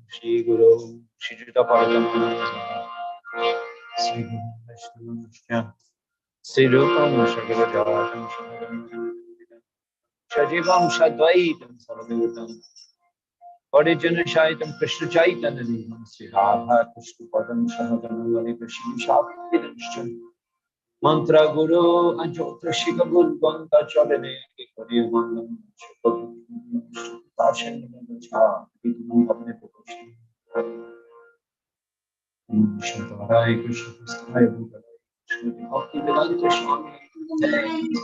Shri Guru, Shri Juta Parakamana, Shri Guru Vaishnava, Shri Rupam Shagara Jatam, Shajivam Shadvaitam Sarvadutam, Origin Shaitam Krishna Chaitanya Devam, Shri Radha Krishna Padam Shahadam, Krishna Shakti Mantra Guru, Anjotra Shika Guru, Ganta Chalane, Kari Mandam, Tashan, Hare Krishna, Hare Buddha, Bhakti Vedanta Swami,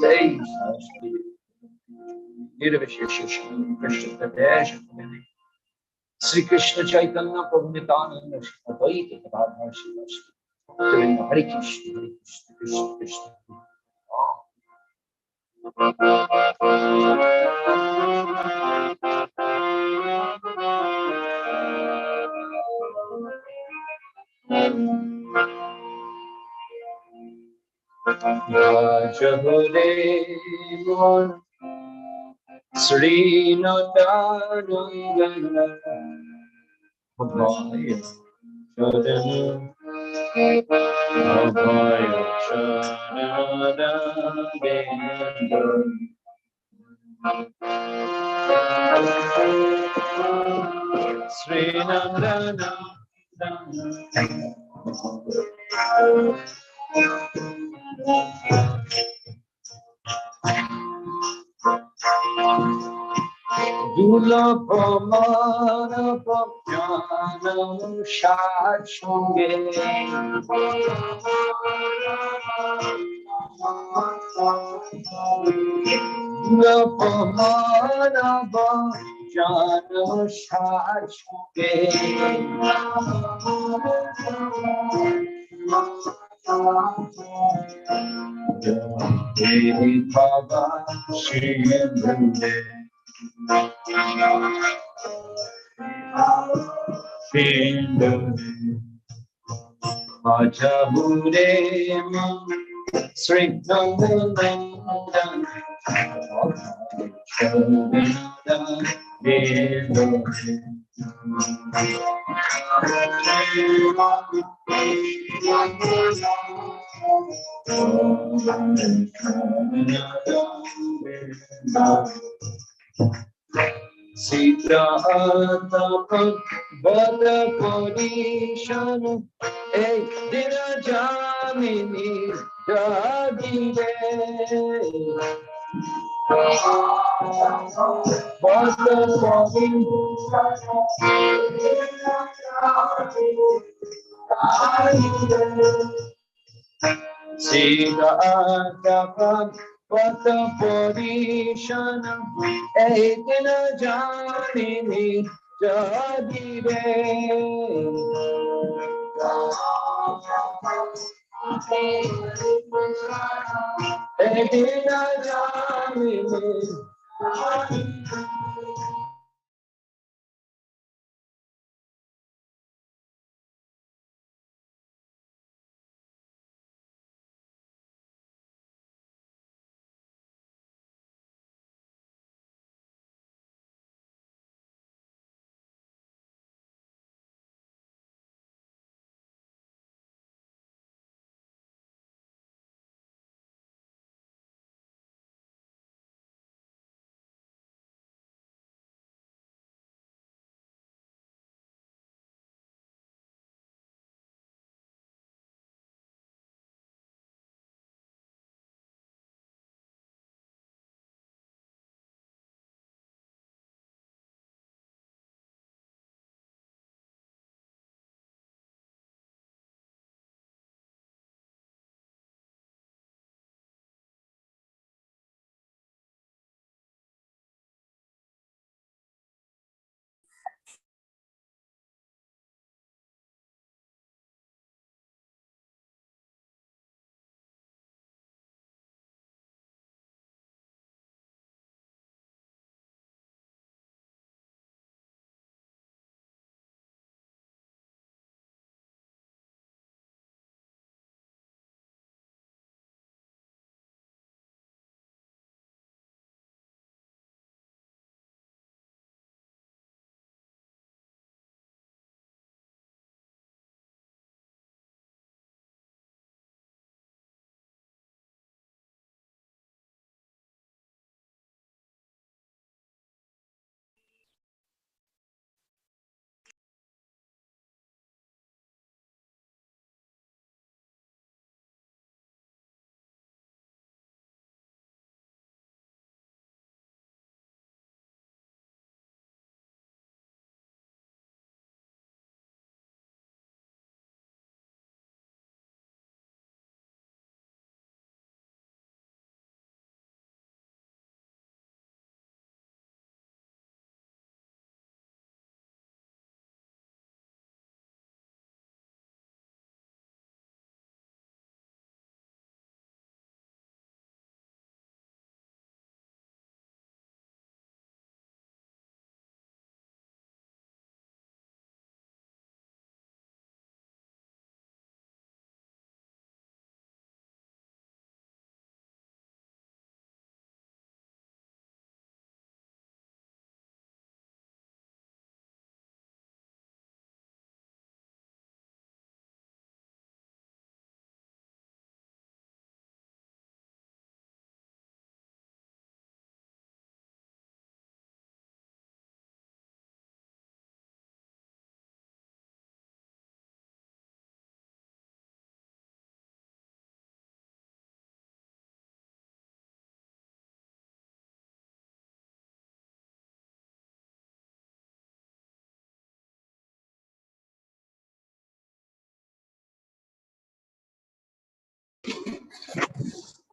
Jai Saraswati, Nirvishesha, Krishna Pradesh, Sri Krishna Chaitanya Prabhu Nityananda, Advaita Gadadhar Srivastava, Hare Krishna, Hare Krishna, Krishna Krishna. Rajahare Mon Sri Nadanandana Abhaya Charan Abhaya Charan Sri Nandana Dulabhamana Bhakyanam Shashunge Dulabhamana Bhakyanam Shashunge Devi Baba Shri Ajahure Sri Nandanandan Sita Atapat Vada Kodishana Hey Dina Jamini Jagire Vada Kodishana Sita Atapat Vada Kodishana Hey Dina Jamini Jagire Edina Jamini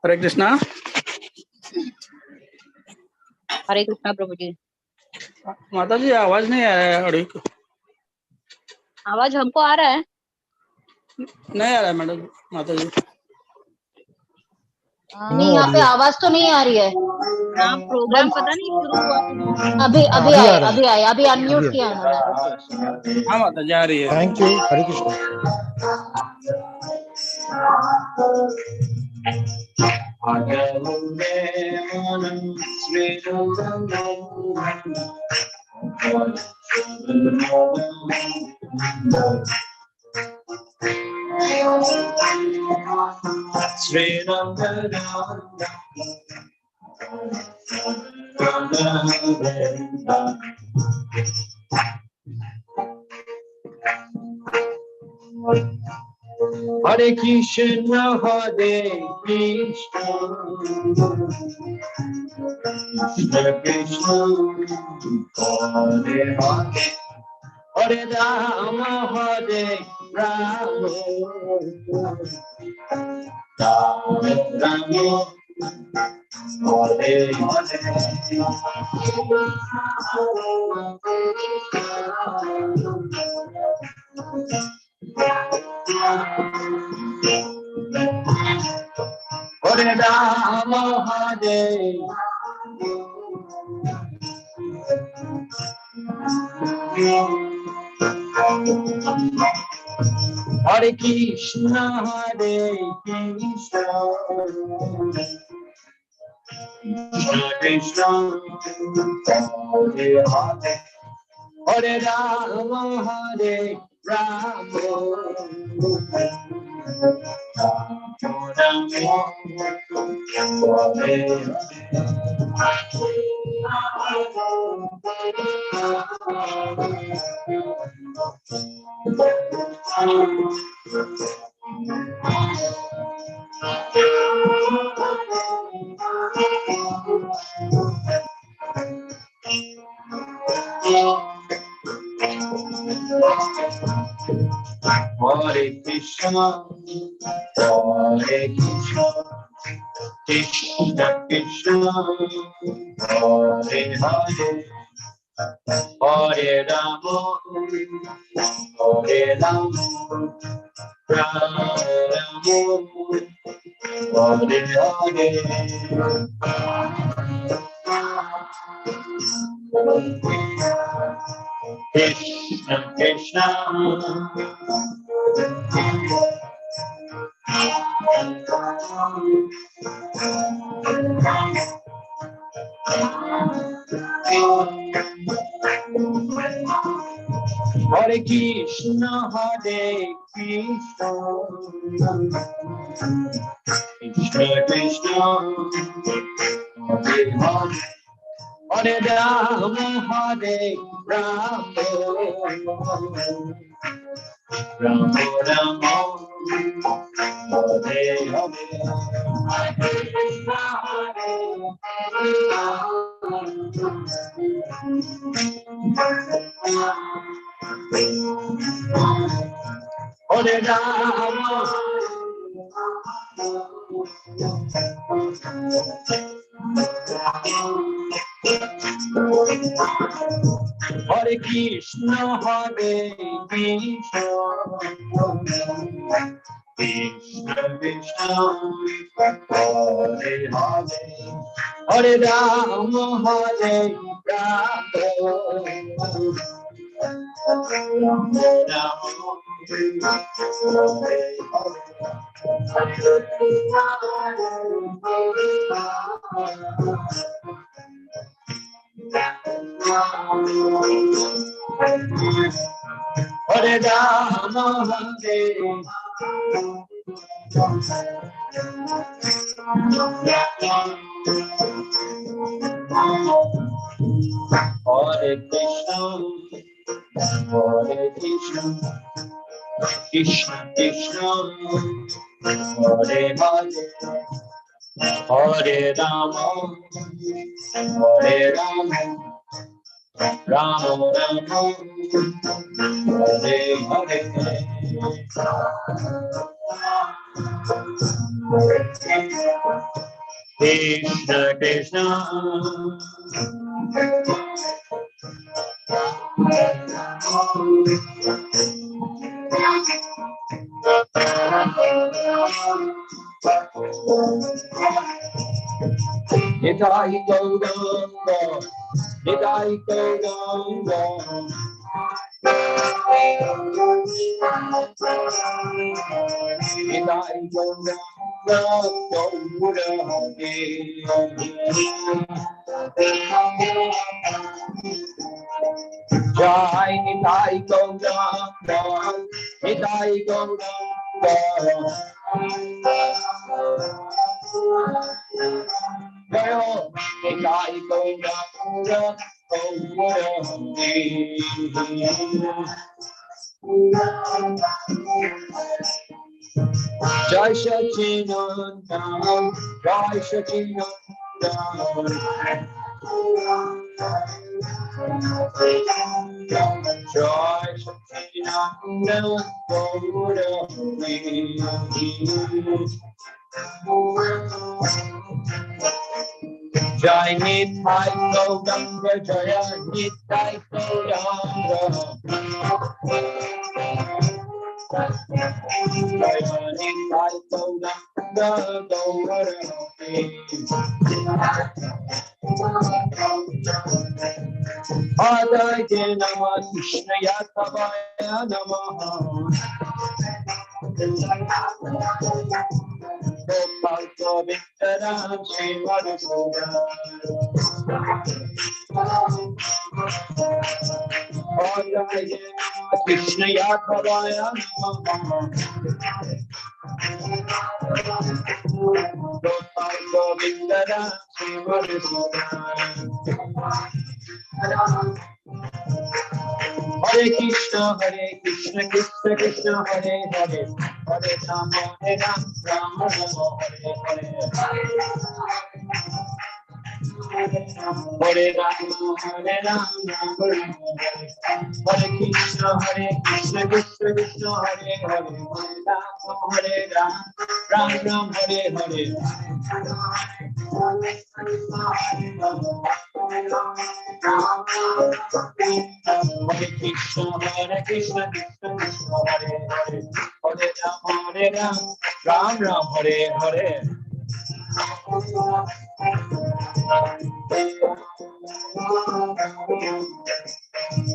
हरे कृष्णा। हरे कृष्णा प्रभु जी। माता जी आवाज नहीं आ रहा है अड़ी को। आवाज हमको आ रहा है? नहीं आ रहा है मैडम माता जी। नहीं यहाँ पे आवाज तो नहीं आ रही है। हाँ प्रोग्राम पता नहीं शुरू हुआ तो नहीं। अभी अभी आया अभी आया अभी अनम्यूट किया उन्होंने। हाँ माता जी आ रही है। Thank you. Hare Krishna. Hare Krishna, Hare Krishna, Krishna Krishna, Hare Hare, Hare Rama, Hare Rama, Rama Rama, Hare Hare. Hare Rama, Hare Hare Krishna, Hare Krishna, Krishna Krishna, Hare Hare, Hare Rama, Hare Rama, Hare Krishna, Hare Krishna, Krishna Krishna, Hare Hare, Hare Rama, Hare Rama, Rama Rama, Hare Hare. Krishna Krishna, Hare Krishna, Hare Krishna, Krishna Krishna, Hare Hare, Hare Rama, Hare Rama, Rama Rama, Hare Hare. Hare Rama, Hare Krishna, Hare Krishna, Krishna Krishna, Hare Hare, Hare Rama, Hare Rama, Hare Rama, Hare Hare Krishna, Hare Krishna, Krishna Krishna, Hare Hare, Hare Rama, Hare Rama, Rama Rama, Hare Hare. Krishna Krishna Nitai Gauranga Nitai Gauranga Nitai Gauranga Jai Nitai Gauranga Nitai Gauranga Jai Nitai Gauranga Jai Sachinanda Jai Sachinanda Jai Sachinanda Jai Nitai Gauranga Jaya Nitai Gauranga Jaya Nitai Gauranga Adaya Namah Krishna Yatavaya Namaha Gopal Govindaram Sri Madhusudan Adaya Namah Krishna Yatavaya Namaha Gopal Govindaram Sri Madhusudan Hare Krishna Krishna Krishna Hare Hare Hare Rama Rama Rama Hare Hare Hare Rama Hare Krishna Krishna Krishna Hare Hare Hare Rama Ram Ram Hare Hare Hare Krishna Krishna Krishna Hare Hare Hare Ram Ram Ram Hare Hare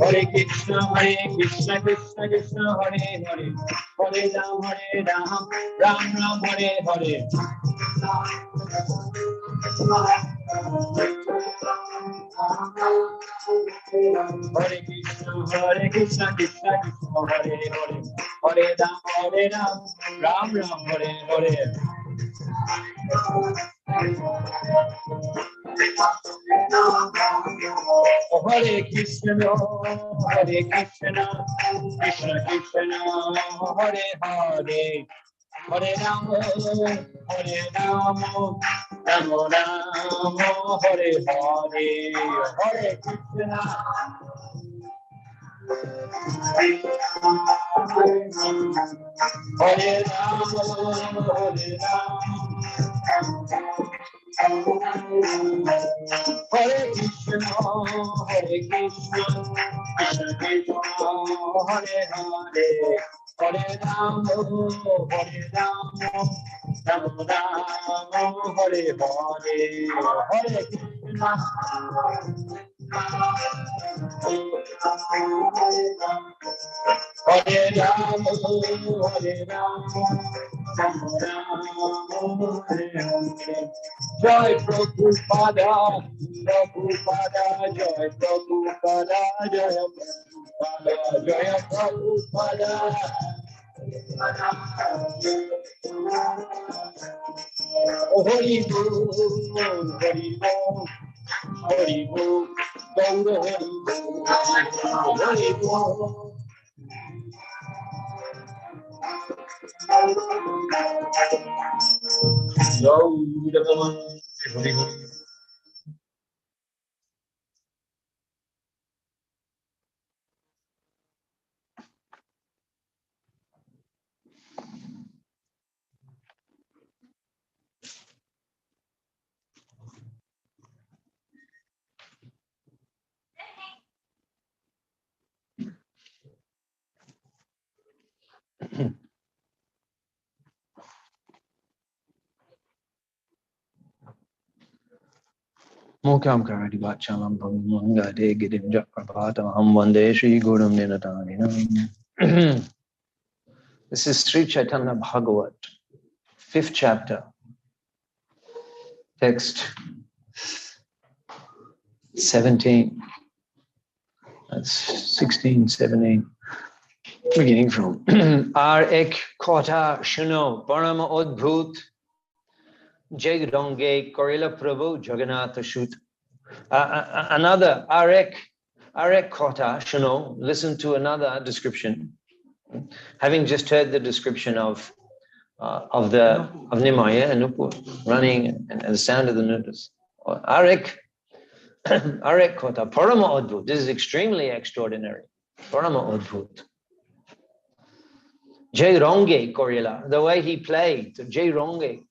Hare Krishna Krishna Krishna Hare Hare Hare Ram Ram Ram Hare Hare Hare Krishna Krishna Krishna Hare Hare Hare Ram Ram Ram Hare Hare Hare Krishna Krishna Krishna Hare Hare Hare Rama Rama Rama Hare Hare Hare Krishna Hare Rama Hare Krishna Krishna Krishna Hare Hare Hare Rama Rama Rama Hare Hare Hare Krishna Hare Rama Jai Prabhupada Prabhupada Jai Prabhupada Jai Prabhupada Jai Prabhupada Hari Bol Hari Bol Hari Bol Gaura Hari Bol Hari Bol Mukam karati vachalam bhamanga de gidim jakrapata ham vande Shri Gurum Ninatanina. This is Sri Chaitanya Bhagavat, 5th chapter, text 17. That's 16, 17. Beginning from Ar ek kota shuno parama odbhut jeg donge korila prabhu Jagannath shoot. Another arek kota shuno. Listen to another description. Having just heard the description of Nimaya and Nupur running and the sound of the nutas. Arek kota parama odbhut. This is extremely extraordinary. Parama odbhut. Jai Ronge Korila, the way he played, Jai Ronga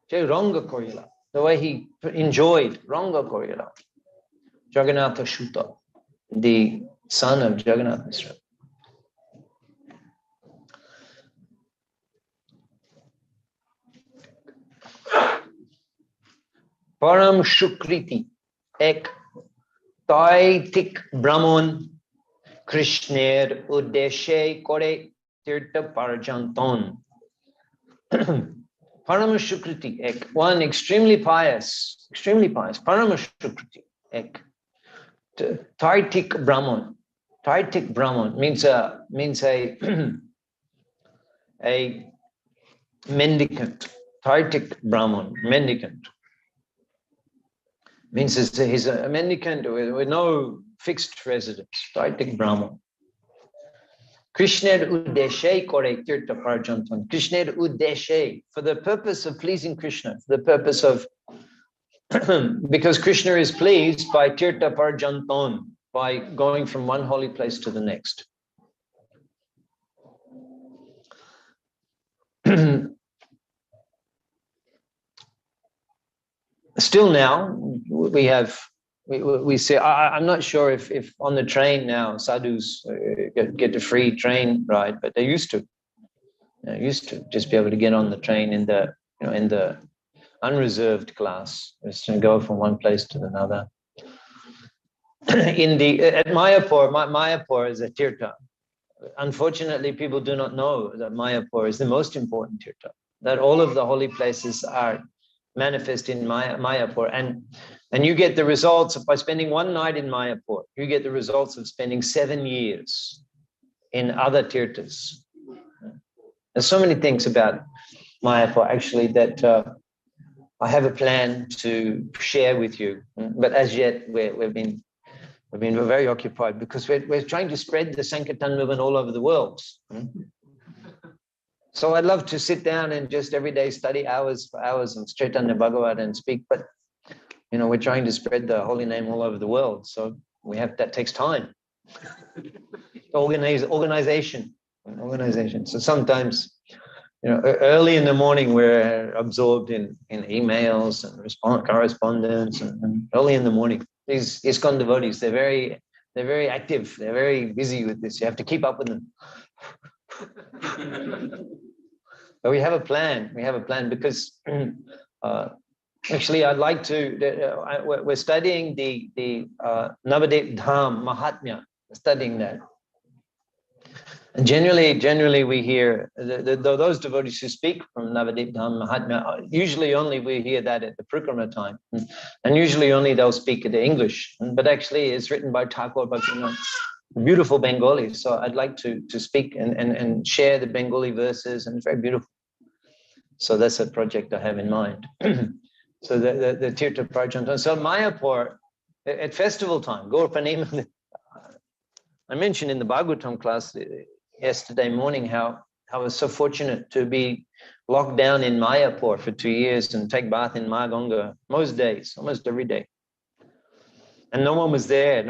Korila, the way he enjoyed Ronga Korila, Jagannatha Shuta, the son of Jagannath Mishra. Param Shukriti, ek Taitik Brahman, Krishner Uddeshe Kore Tirtha Parajanton. Paramashukriti ek, one extremely pious, Paramashukriti ek. Taitik Brahman. Taitik Brahman means a mendicant. Taitik Brahman, mendicant. Means he's a mendicant with no fixed residence. Taitik Brahman. Krishner Uddeshe Kore Tirtha Parajanton. Krishner Uddeshe, for the purpose of pleasing Krishna, for the purpose of, because Krishna is pleased by Tirtha Parajanton, by going from one holy place to the next. Still now, we say, I'm not sure if on the train now sadhus get a free train ride, but they used to. They used to just be able to get on the train in the unreserved class, just to go from one place to another. At Mayapur, Mayapur is a tirtha. Unfortunately, people do not know that Mayapur is the most important tirtha. That all of the holy places are manifest in Mayapur, and you get the results by spending one night in Mayapur. You get the results of spending 7 years in other tirthas. There's so many things about Mayapur actually that I have a plan to share with you, but as yet we've been very occupied because we're trying to spread the Sankirtan movement all over the world. So I'd love to sit down and just every day study hours for hours on Chaitanya Bhagavat and speak, but we're trying to spread the holy name all over the world. So that takes time. Organization. So sometimes, early in the morning we're absorbed in emails and correspondence, and early in the morning. These ISKCON devotees, they're very active. They're very busy with this. You have to keep up with them. But we have a plan. Because actually I'd like to. We're studying the Navadip Dham Mahatmya. We're studying that. And generally we hear those devotees who speak from Navadip Dham Mahatmya. Usually only we hear that at the Parikrama time, and usually only they'll speak the English. But actually, it's written by Thakur Bhaktivinoda. Beautiful Bengali, so I'd like to speak and share the Bengali verses, and it's very beautiful. So that's a project I have in mind. So the Tirtha Prajantan. So Mayapur, at festival time, Gaura Purnima, I mentioned in the Bhagavatam class yesterday morning how I was so fortunate to be locked down in Mayapur for 2 years and take bath in Maganga most days, almost every day. And no one was there.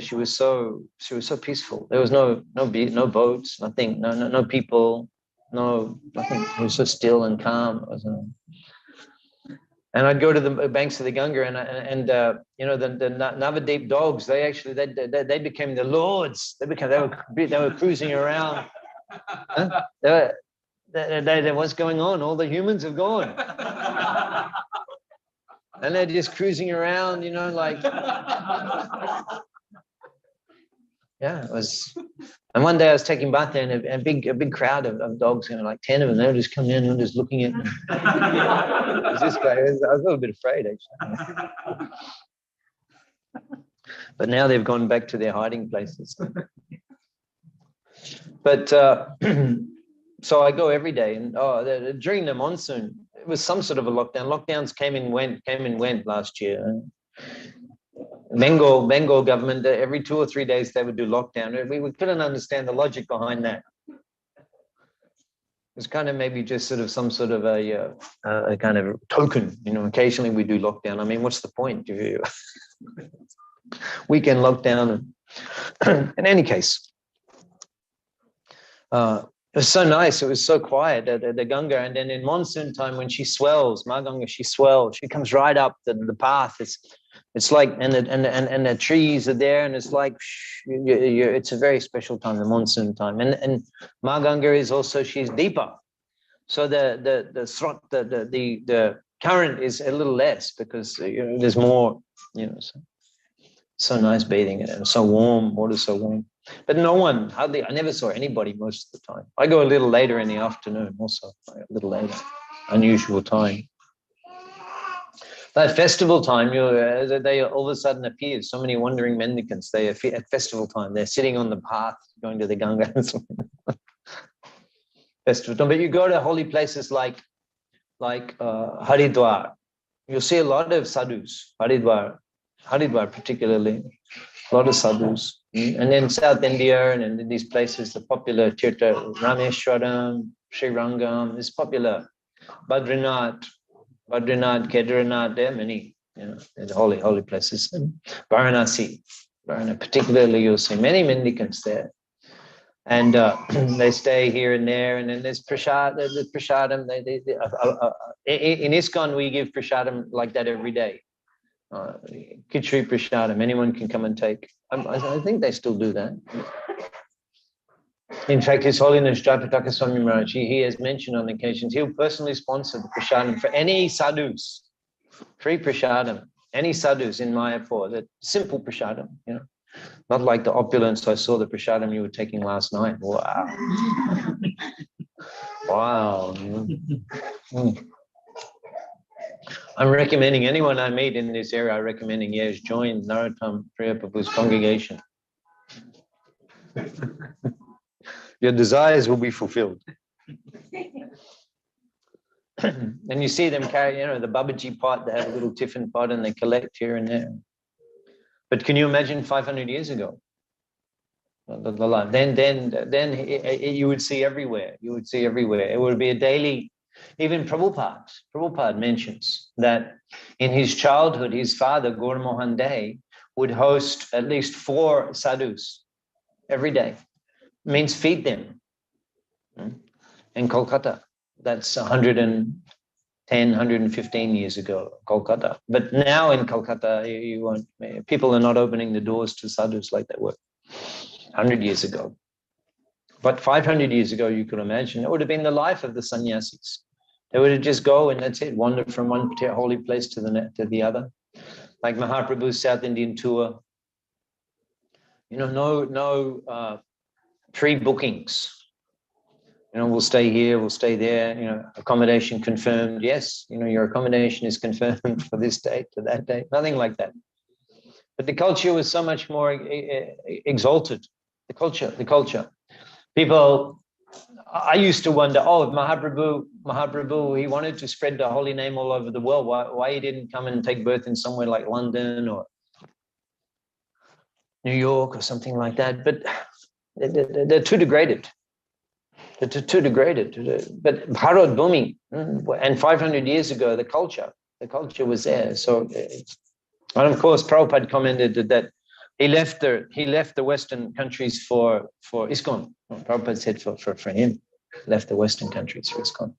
She was so peaceful. There was no boats, nothing, no people, nothing. It was so still and calm. And I'd go to the banks of the Ganga, and the Navadip dogs. They became the lords. They were cruising around. Huh? What's going on? All the humans have gone. And they're just cruising around, you know, like, yeah, it was. And one day I was taking bath there, and a big crowd of dogs, you know, like 10 of them, they were just coming in and just looking at me. It was this guy. I was a little bit afraid, actually. But now they've gone back to their hiding places. But so I go every day, and during the monsoon, it was some sort of a lockdown. Lockdowns came and went last year. Bengal government, every 2 or 3 days they would do lockdown. We couldn't understand the logic behind that. It's kind of maybe just sort of some sort of a kind of token, you know. Occasionally we do lockdown. I mean, what's the point? Weekend lockdown. In any case, it was so nice. It was so quiet, the Ganga. And then in monsoon time, when she swells, Ganga, she swells. She comes right up the path. It's like, and the trees are there, and it's like, it's a very special time, the monsoon time. And Ganga is also, she's deeper, so the current is a little less, because there's more, so nice bathing in it, and so warm, water's so warm. But no one, hardly, I never saw anybody most of the time. I go a little later in the afternoon also, a little later, unusual time. That festival time, they all of a sudden appear, so many wandering mendicants. They are at festival time. They're sitting on the path going to the Ganga. Festival time. But you go to holy places like Haridwar, you'll see a lot of sadhus. Haridwar particularly, a lot of sadhus. And then South India and in these places, the popular Tirtha, Rameshwaram, Sri Rangam is popular. Badrinath, Kedarnath, there are many, holy places. And Varanasi, particularly, you'll see many mendicants there. And they stay here and there. And then there's prasadam. In ISKCON, we give prasadam like that every day. Khichdi prasadam, anyone can come and take. I think they still do that. In fact, His Holiness Jayapataka Swami Maharaj, he has mentioned on occasions, he'll personally sponsor the prasadam for any sadhus, free prasadam, any sadhus in Mayapur, that simple prasadam, not like the opulence. I saw the prasadam you were taking last night. Wow. Wow. I'm recommending anyone I meet in this area, I'm recommending, yes, join Narottam Priya Prabhu's congregation. Your desires will be fulfilled. And you see them carry, the Babaji pot, they have a little tiffin pot and they collect here and there. But can you imagine 500 years ago? Then you would see everywhere. You would see everywhere. It would be a daily. Even Prabhupada mentions that in his childhood, his father, Gaura Mohan Dey, would host at least 4 sadhus every day. Means feed them. In Kolkata, that's 110, 115 years ago, Kolkata. But now in Kolkata, people are not opening the doors to sadhus like they were 100 years ago. But 500 years ago, you could imagine, it would have been the life of the sannyasis. They would have just go and that's it, wander from one holy place to the other. Like Mahaprabhu's South Indian tour. No pre-bookings. We'll stay here, we'll stay there, accommodation confirmed. Yes, your accommodation is confirmed for this date, to that date, nothing like that. But the culture was so much more exalted. The culture. People, I used to wonder, if Mahaprabhu, he wanted to spread the holy name all over the world. Why he didn't come and take birth in somewhere like London or New York or something like that? But they're too degraded. They're too degraded. But Bharat Bhumi, and 500 years ago, the culture was there. So, and of course, Prabhupada commented that he left the Western countries for ISKCON. Prabhupada said for him, left the Western countries for ISKCON.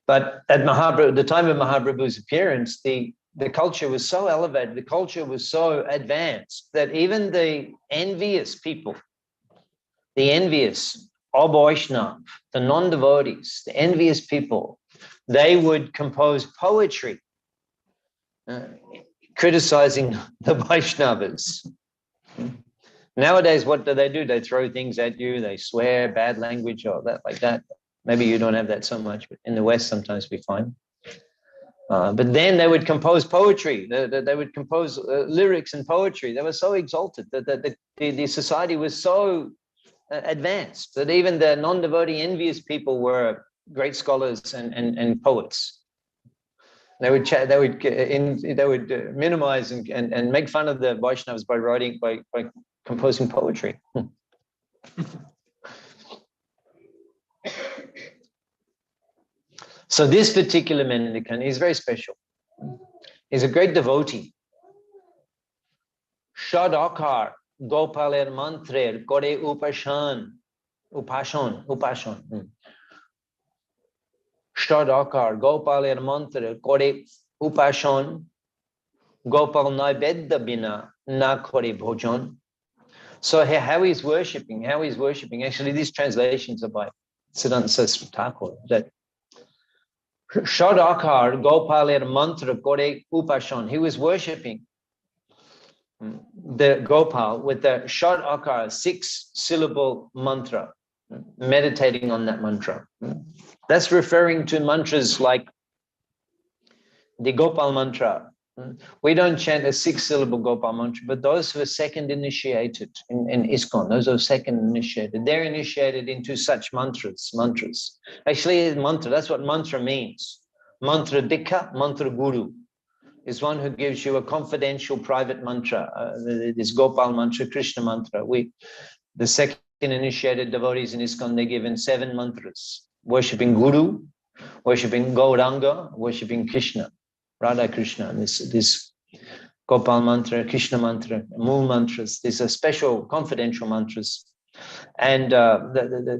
But at the time of Mahaprabhu's appearance, the culture was so elevated, the culture was so advanced that even the envious people, the envious, Vaishnav, the non-devotees, the envious people they would compose poetry, criticizing the Vaishnavas. Nowadays, what do? They throw things at you, they swear, bad language, or that like that. Maybe you don't have that so much, but in the West, sometimes we find. But then they would compose poetry. They would compose lyrics and poetry. They were so exalted that the society was so advanced that even the non-devotee envious people were great scholars and poets. They would minimize and make fun of the Vaishnavas by composing poetry. So this particular mendicant is very special. He's a great devotee. Shadakar Gopaler Mantrer Kore Upashan. Shadakar Gopaler Mantrer Kore Upashan. Gopal Naibedda Bina Na Kore Bhojan. So how he's worshipping, actually these translations are by Siddhanta Saraswati Thakur, that Shadakar Gopaler Mantra Kore Upashan. He was worshipping the Gopal with the Shadakar 6-syllable mantra, meditating on that mantra. That's referring to mantras like the Gopal mantra. We don't chant a 6-syllable Gopal mantra, but those who are second initiated in ISKCON, those who are second initiated, they're initiated into such mantras. Actually, mantra, that's what mantra means. Mantra Dikha, mantra Guru is one who gives you a confidential private mantra. This Gopal mantra, Krishna mantra. The second initiated devotees in ISKCON, they're given 7 mantras, worshipping Guru, worshipping Gauranga, worshipping Krishna. Radha Krishna, this Gopal mantra, Krishna mantra, moon mantras. These are special confidential mantras. And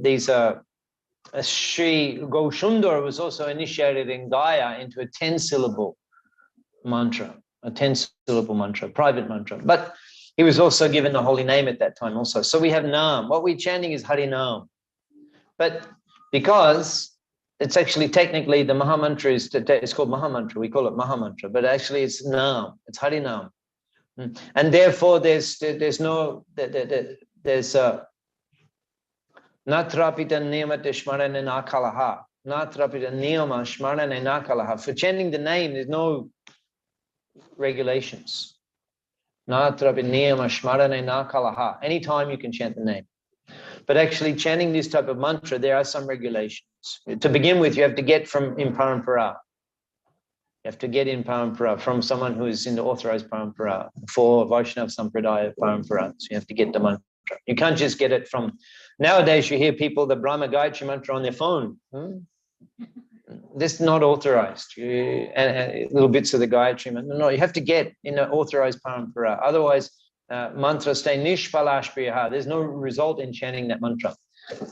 these are, Sri Gaushundar was also initiated in Gaya into a 10-syllable mantra, private mantra. But he was also given the holy name at that time also. So we have Naam. What we're chanting is Hari Naam. But because it's actually technically the Mahamantra it's called Mahamantra. We call it Mahamantra, but actually it's Naam. It's Hari Naam, and therefore there's Natrapita Niyamate Shmarane Nakalaha. Natrapita Niyama Shmarane Nakalaha. For chanting the name, there's no regulations. Natrapita Niyama Shmarane Nakalaha. Anytime you can chant the name. But actually chanting this type of mantra, there are some regulations. To begin with, you have to get in parampara. You have to get in parampara from someone who is in the authorized parampara for Vaishnava Sampradaya parampara. So you have to get the mantra. You can't just get it from, nowadays you hear people, the Brahma Gayatri mantra on their phone. This is not authorized. And little bits of the Gayatri mantra. No, you have to get in an authorized parampara. Otherwise, mantra stay nishpalashpriyaha. There's no result in chanting that mantra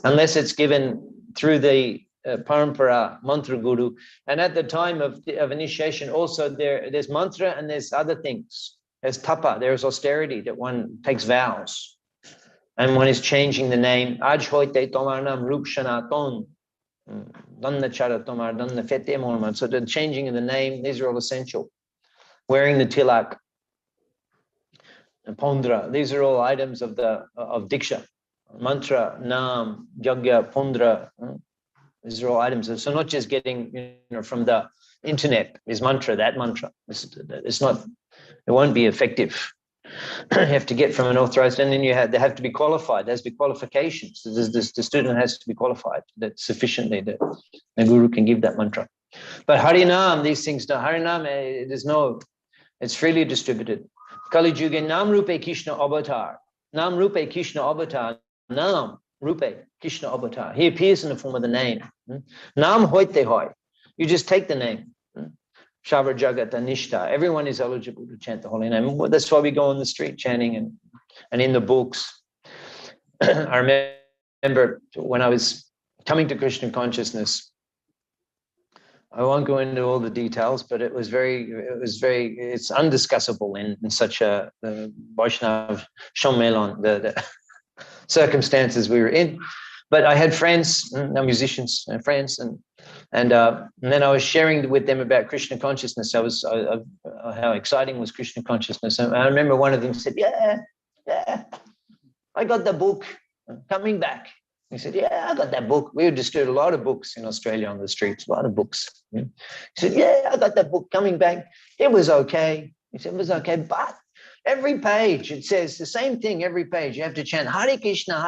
unless it's given through the parampara mantra guru. And at the time of initiation, also there's mantra and there's other things. There's tapa, there's austerity that one takes vows, and one is changing the name. Aj hoite tomar nam rup shanaton, danna chara tomar danna fete morman. So the changing of the name, these are all essential. Wearing the tilak, pondra, these are all items of diksha. Mantra, naam, yagya, pondra, these are all items. So not just getting from the internet is mantra, that mantra. It's not, it won't be effective. You have to get from an authorized, and then they have to be qualified. There has to be qualifications. The student has to be qualified that sufficiently that the guru can give that mantra. But Harinam, these things, Harinam, it's freely distributed. Kali Yuga Nam Rupe Krishna Avatar. Nam Rupe Krishna Avatar. Nam Rupe Krishna Avatar. He appears in the form of the name. Nam Hoite Hoi. You just take the name. Shavar Jagata Nishta. Everyone is eligible to chant the holy name. That's why we go on the street chanting and in the books. I remember when I was coming to Krishna consciousness, I won't go into all the details, but it's undiscussable in such a Vaishnav Shommelan, the circumstances we were in. But I had friends, musicians, friends, and then I was sharing with them about Krishna consciousness. How exciting was Krishna consciousness. And I remember one of them said, yeah, I got the book, Coming Back. He said, yeah, I got that book. We distributed a lot of books in Australia on the streets, a lot of books. He said, yeah, I got that book, Coming Back. It was okay. He said, it was okay, but every page, it says the same thing every page. You have to chant Hare Krishna,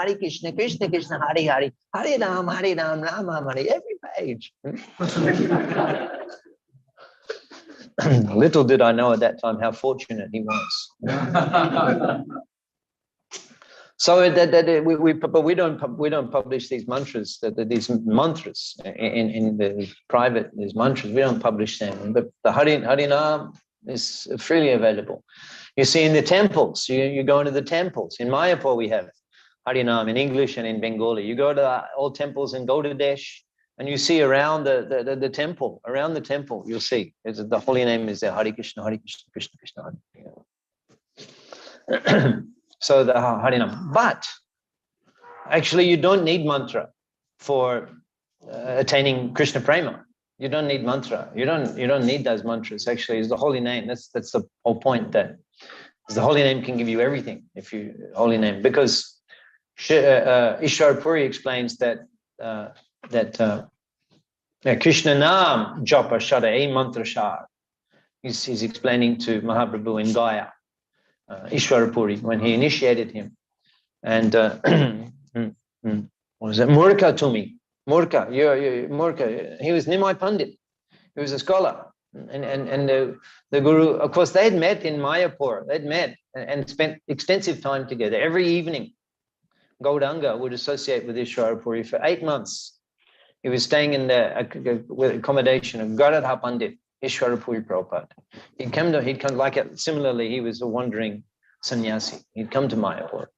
Krishna Krishna, Hare Hare, Hare Ram, Ram Ram, Hare, every page. Little did I know at that time how fortunate he was. So but we don't publish these mantras. These mantras in the private, these mantras, we don't publish them. But the Harinam is freely available. You see in the temples, you go into the temples. In Mayapur we have Harinam in English and in Bengali. You go to all temples in Gaudadesh, and you see around the temple, you'll see the holy name is there, Hare Krishna, Krishna Krishna, Hare. So the Harinam. But actually, you don't need mantra for attaining Krishna Prema. You don't need mantra. You don't need those mantras. Actually, it's the holy name. That's the whole point. That the holy name can give you everything. If you holy name, because Ishwar Puri explains that Krishna Nam Japa Shada A Mantra Shah. He's explaining to Mahaprabhu in Gaya. Ishwar Puri, when he initiated him. And what was it? Murka to me. Murka, Murka. He was Nimai Pandit. He was a scholar. And the Guru, of course, they had met in Mayapur. They'd met and spent extensive time together. Every evening, Gauranga would associate with Ishwar Puri for 8 months. He was staying in the accommodation of Garadha Pandit, Ishwara Puri Prabhupada. He'd come like it. Similarly, he was a wandering sannyasi. He'd come to Mayapur.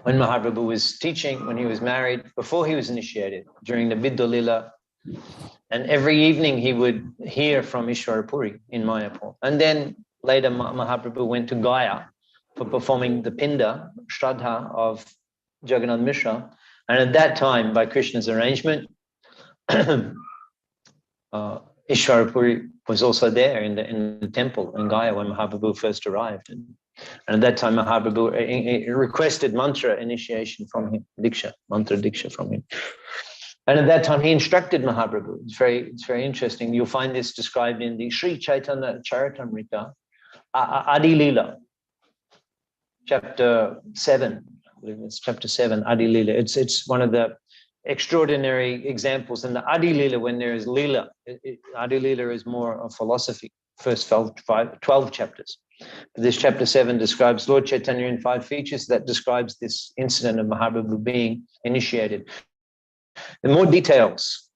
When Mahaprabhu was teaching, when he was married, before he was initiated, during the Gaura Lila, and every evening he would hear from Ishwara Puri in Mayapur. And then later Mahaprabhu went to Gaya for performing the Pinda, Shraddha of Jagannath Mishra. And at that time, by Krishna's arrangement, Ishwara Puri was also there in the temple in Gaya when Mahaprabhu first arrived. And at that time, Mahaprabhu requested mantra initiation from him, mantra diksha from him. And at that time, he instructed Mahaprabhu. It's very interesting. You'll find this described in the Sri Chaitanya Charitamrita, Adi Lila, chapter 7. I believe it's chapter 7, Adi Lila. It's one of the extraordinary examples. And the Adi Lila, when there is Lila, Adi Lila is more of philosophy, first 12 chapters. But this chapter 7 describes Lord Chaitanya in 5 features that describes this incident of Mahaprabhu being initiated. In more details,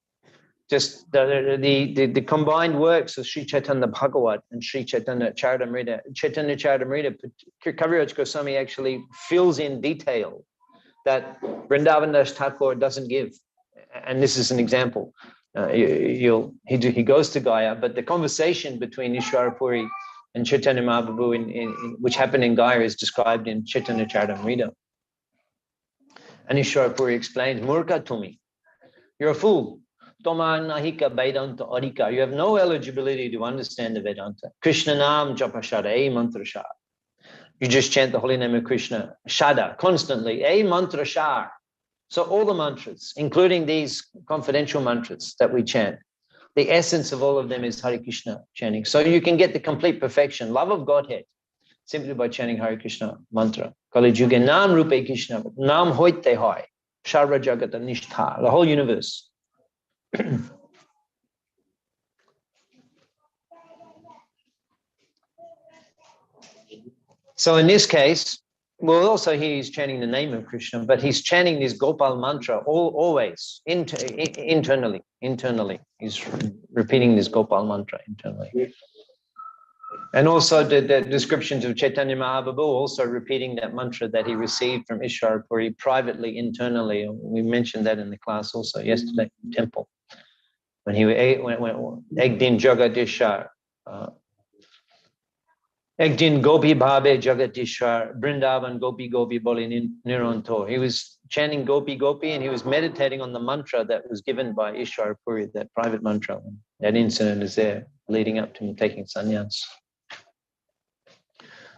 just the combined works of Sri Chaitanya Bhagavat and Sri Chaitanya Charitamrita. Chaitanya Charitamrita, Kaviraj Goswami actually fills in detail that Vrindavan Das Thakur doesn't give. And this is an example. He goes to Gaya, but the conversation between Ishwara Puri and Chaitanya Mahaprabhu, which happened in Gaya, is described in Chaitanya Charitamrita. And Ishwara Puri explains, Murka Tumi, you're a fool. Toma Nahika Vedanta Adhika. You have no eligibility to understand the Vedanta. Krishna Nam Japa Shada, A Mantra Shah. You just chant the holy name of Krishna, Shada, constantly, A Mantra Shah. So all the mantras, including these confidential mantras that we chant, the essence of all of them is Hare Krishna chanting. So you can get the complete perfection, love of Godhead, simply by chanting Hare Krishna mantra. Kali Juga Nam Rupe Krishna, Nam Hoite Hoy, Sharva Jagata Nishtha, the whole universe. So in this case, we'll also hear he's chanting the name of Krishna, but he's chanting this Gopal mantra always, internally. He's repeating this Gopal mantra internally. And also the descriptions of Chaitanya Mahaprabhu, also repeating that mantra that he received from Ishwara Puri privately, internally. We mentioned that in the class also yesterday in the temple. When Egdin Jagadishar, Ekdin Gopi Bhabe Jagatishwar, Brindavan Gopi Gopi Boli Niranto. He was chanting Gopi Gopi and he was meditating on the mantra that was given by Ishwar Puri, that private mantra. That incident is there leading up to him taking sannyas.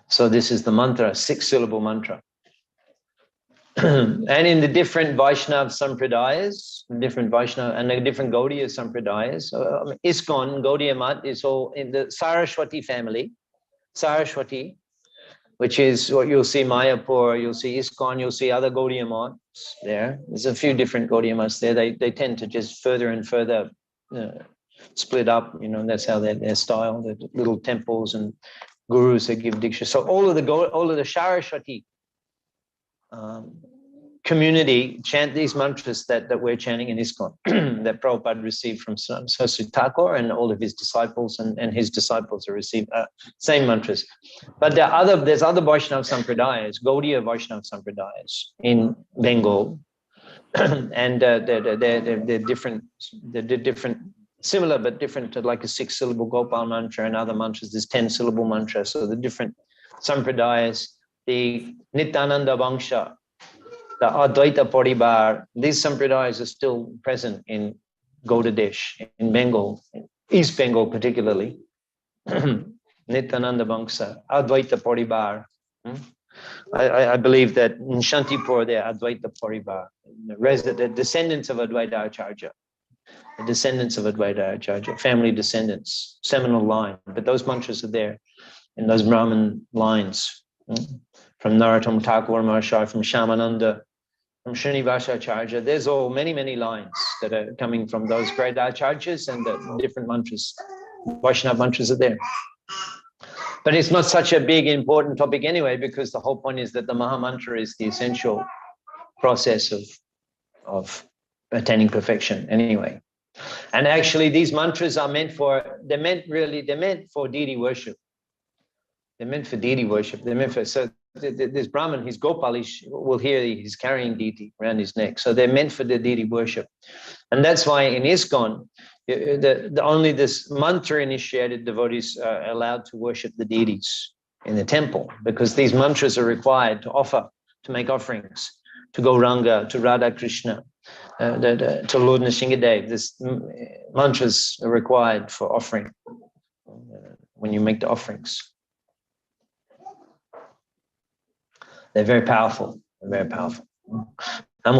So this is the mantra, 6-syllable mantra. And in the different Vaishnav Sampradayas, different Vaishnav and the different Gaudiya Sampradayas, ISKCON, Gaudiya Mat is all in the Saraswati family. Saraswati, which is what you'll see Mayapur, you'll see ISKCON, you'll see other Gaudiya Mats there. There's a few different Gaudiya Mats there. They tend to just further and further split up, that's how their style, the little temples and gurus that give diksha. So all of the Saraswati community chant these mantras that we're chanting in ISKCON, that Prabhupada received from Saraswati Thakur, and all of his disciples and his disciples are received same mantras. But there's other Vaishnava Sampradayas, Gaudiya Vaishnava Sampradayas in Bengal, and they're different, similar but different, like a 6-syllable Gopal mantra and other mantras. There's 10-syllable mantra. So the different Sampradayas, the Nityananda Vangsha, the Advaita Paribar, these Sampradayas are still present in Gauda Desh, in Bengal, East Bengal particularly. Nityananda Vangsha, Advaita Paribar. I believe that in Shantipur, they're Advaita Paribar, the descendants of Advaita Acharya. The descendants of Advaita Acharya, family descendants, seminal line. But those mantras are there in those Brahmin lines. From Narottam Thakur Maharaj, from Shamananda, from Srinivasa Acharya. There's all many lines that are coming from those great acharyas, and the different mantras, Vaishnava mantras are there. But it's not such a big, important topic anyway, because the whole point is that the Maha Mantra is the essential process of attaining perfection anyway. And actually, these mantras are meant for deity worship. They're meant for deity worship. They're meant for, so this Brahman, he's Gopal, we'll hear he's carrying deity around his neck. So they're meant for the deity worship. And that's why in ISKCON, only this mantra-initiated devotees are allowed to worship the deities in the temple, because these mantras are required to make offerings, to Gauranga, to Radha Krishna, to Lord Nrsingadev. This mantras are required for offering when you make the offerings. They're very powerful. They're very powerful. And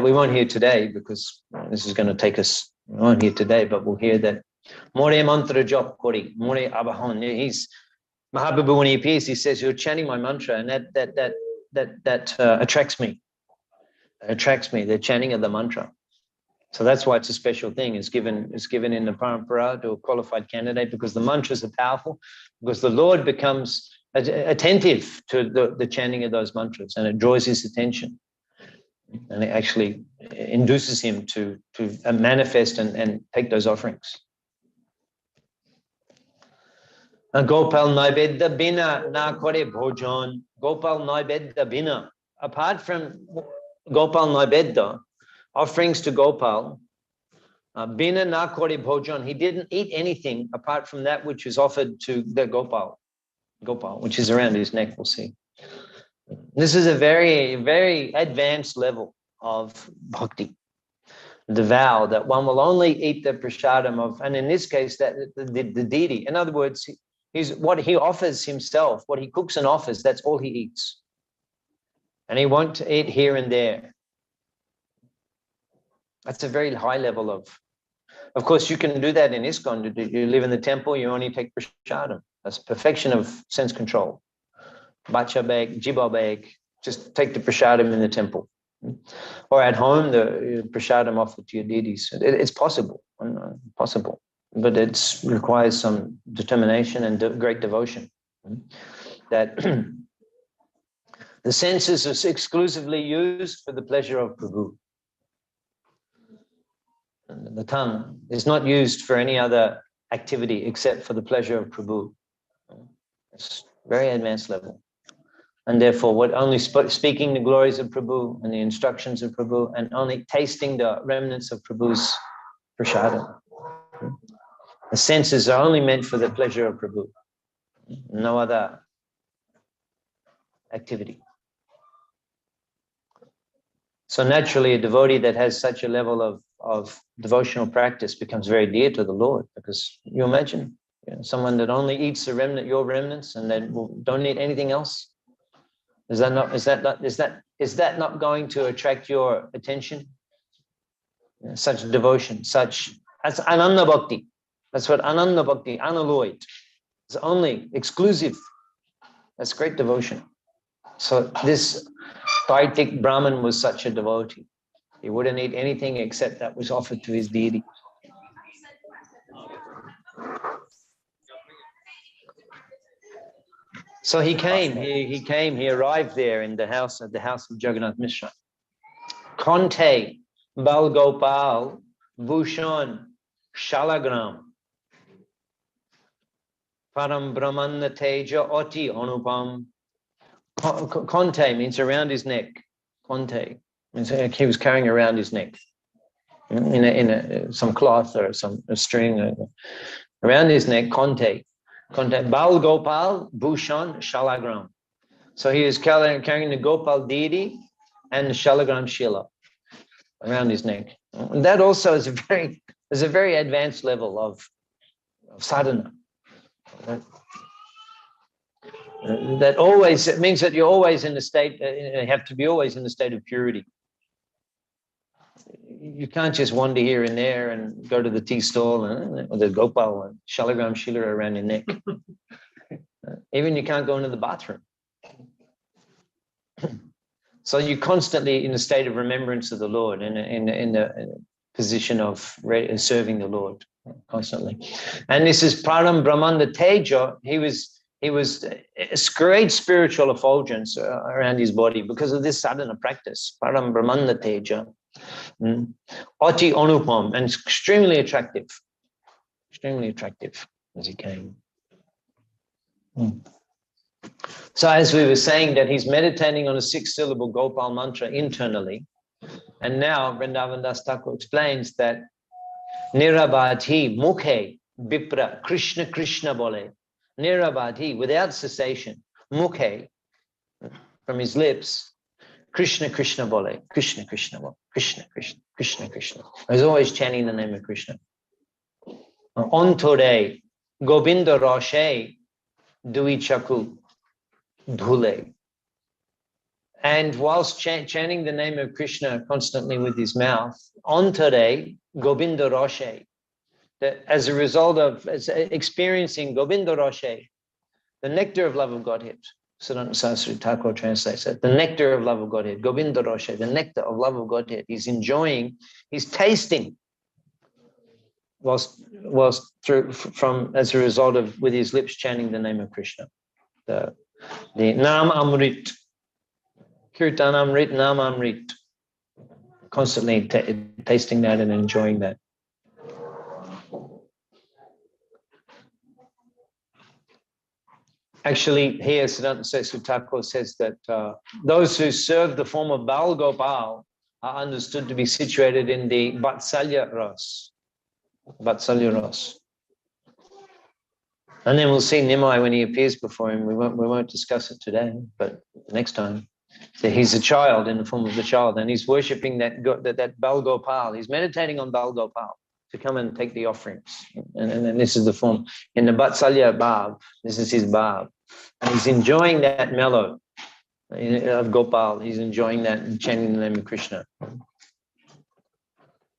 we won't hear today, because this is going to take us, we won't hear today, but we'll hear that More mantra jop kori, more abahan. He's Mahaprabhu, when he appears, he says, you're chanting my mantra, and that attracts me. It attracts me, the chanting of the mantra. So that's why it's a special thing. It's given in the parampara to a qualified candidate, because the mantras are powerful, because the Lord becomes attentive to the chanting of those mantras, and it draws his attention, and it actually induces him to manifest and take those offerings. Gopal Naibedya Bina na kore bhojan. Gopal Naibedya Bina. Apart from Gopal Naibedya, offerings to Gopal, Bina na kore bhojan. He didn't eat anything apart from that which is offered to the Gopal, which is around his neck, we'll see. This is a very, very advanced level of bhakti. The vow that one will only eat the prasadam of, and in this case, that the deity. In other words, what he offers himself, what he cooks and offers, that's all he eats. And he won't eat here and there. That's a very high level of course, you can do that in ISKCON. You live in the temple, you only take prasadam. That's perfection of sense control. Bacha bag, jiba bag, just take the prasadam in the temple. Or at home, the prasadam offered to your deities. It's possible, but it requires some determination and great devotion. That the senses are exclusively used for the pleasure of Prabhu. And the tongue is not used for any other activity except for the pleasure of Prabhu. It's very advanced level. And therefore, only speaking the glories of Prabhu and the instructions of Prabhu, and only tasting the remnants of Prabhu's prasadam. The senses are only meant for the pleasure of Prabhu. No other activity. So naturally, a devotee that has such a level of devotional practice becomes very dear to the Lord, because you imagine, someone that only eats the remnant, your remnants, and then don't eat anything else. Is that not going to attract your attention? Such devotion, that's ananda bhakti. That's what ananda bhakti, unalloyed. It's only exclusive. That's great devotion. So this Vaidik Brahmin was such a devotee. He wouldn't eat anything except that was offered to his deity. So he arrived there in the house of Jagannath Mishra. Conte, Balgopal, Bhushan, Shalagram, Param Brahmanna Teja, Oti Anupam. Conte means around his neck. Conte means he was carrying around his neck in some cloth or a string around his neck. Conte. Bal Gopal, Bhushan, Shalagram. So he is carrying the Gopal deity and the Shalagram Shila around his neck. And that also is a very advanced level of sadhana. It means that you're always in the state, you have to be always in the state of purity. You can't just wander here and there and go to the tea stall and the Gopal and Shalagram Shila around your neck. Even you can't go into the bathroom. So you're constantly in a state of remembrance of the Lord, in the position of serving the Lord constantly. And this is Param Brahmanda Teja. He was a great spiritual effulgence around his body because of this sadhana practice. Param Brahmanda Teja. Oti Anupam, and extremely attractive as he came. So as we were saying, that he's meditating on a 6-syllable Gopal mantra internally. And now Vrindavan Das Thakur explains that Nirabadhi Mukhe Vipra Krishna Krishna Bole. Nirabadhi, without cessation, Mukhe, from his lips, Krishna Krishna Bole, Krishna Krishna Bole, Krishna Krishna, Krishna Krishna. He's always chanting the name of Krishna. Ontore Govinda Roshe Dui Chaku Dhule. And whilst chanting the name of Krishna constantly with his mouth, Ontore Govinda Roshe, that as a result of experiencing Govinda Roshe, the nectar of love of Godhead, Siddhanta Saraswati Thakur translates it, the nectar of love of Godhead, Govinda Roshe, the nectar of love of Godhead. He's enjoying, he's tasting, whilst as a result of with his lips chanting the name of Krishna. The Nam Amrit, Kirtan Amrit, Nam Amrit, constantly tasting that and enjoying that. Actually, here Siddhanta Saraswati Thakur says that those who serve the form of Bal Gopal are understood to be situated in the Vatsalya Ras. Vatsalya Ras. And then we'll see Nimai when he appears before him. We won't discuss it today, but next time. So he's a child in the form of the child, and he's worshipping that Bal Gopal. He's meditating on Bal Gopal to come and take the offerings. And this is the form. In the Vatsalya Bhav, this is his Bhav. And he's enjoying that mellow of Gopal. He's enjoying that and chanting the name of Krishna.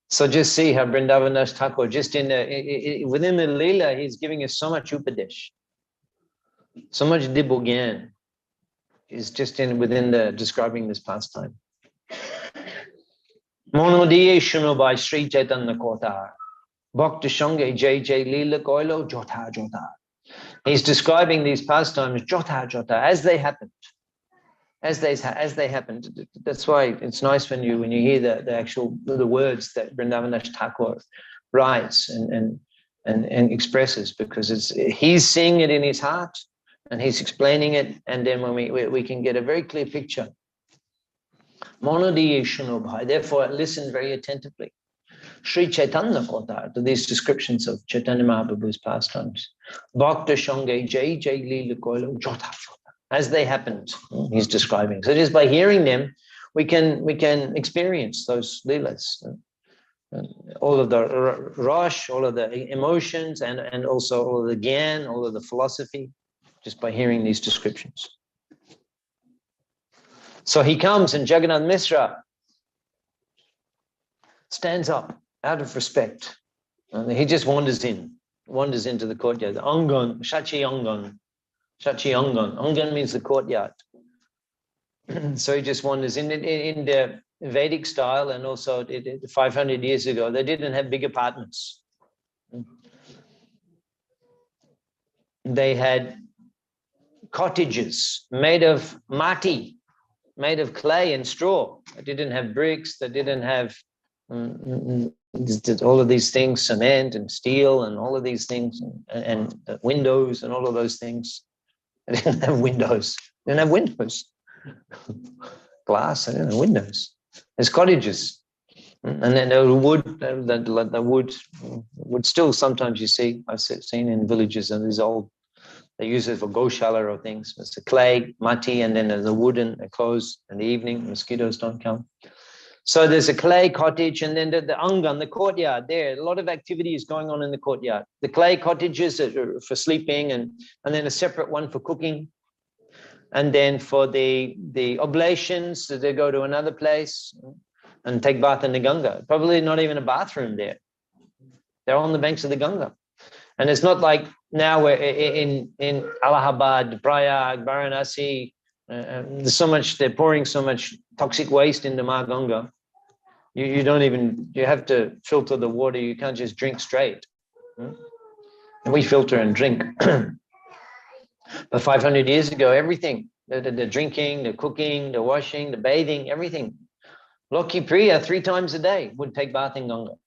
So just see how Vrindavan Das Thakur, just within the Lila, he's giving us so much upadesh, so much dibogyan is just within the describing this pastime. Monodiye shuno by Sri Chaitanya Kotar, Bhakti Shange Jai Jai Lila Koilo Jota Jota. He's describing these pastimes Jota Jota as they happened. As they happened. That's why it's nice when you hear the words that Vrindavan Das Thakur writes and expresses, because he's seeing it in his heart and he's explaining it, and then when we can get a very clear picture. Monodiye Shunobhai. Therefore, listen very attentively. Sri Chaitanya Kotar, to these descriptions of Chaitanya Mahaprabhu's pastimes. Bhakta Shange Jai Jai Lila Koilo Jota Jota. As they happened, he's describing. So just by hearing them, we can experience those leelas. All of the rush, all of the emotions, and also all of the gyan, all of the philosophy, just by hearing these descriptions. So he comes, and Jagannath Mishra stands up out of respect. And he just wanders into the courtyard. The Angan, Shachi Angan. Shachi Angan. Angan means the courtyard. So he just wanders in the Vedic style, and also 500 years ago, they didn't have big apartments. They had cottages made of mati, made of clay and straw. They didn't have bricks. They didn't have all of these things, cement and steel and all of these things, and windows and all of those things. They didn't have windows. They didn't have windows. Glass, they didn't have windows. There's cottages. And then the wood still sometimes you see, I've seen in villages, and these old, they use it for goshala or things. It's the clay, mati, and then there's the wooden, they close in the evening, mosquitoes don't come. So there's a clay cottage, and then the angan, the courtyard there. A lot of activity is going on in the courtyard. The clay cottages are for sleeping, and then a separate one for cooking. And then for the oblations, they go to another place and take bath in the Ganga. Probably not even a bathroom there. They're on the banks of the Ganga. And it's not like now we're in Allahabad, Prayag, Varanasi. There's so much, they're pouring so much toxic waste into Ma Ganga. You don't even, you have to filter the water. You can't just drink straight. And we filter and drink. But 500 years ago, everything, the drinking, the cooking, the washing, the bathing, everything. Loki Priya 3 times a day would take bath in Ganga.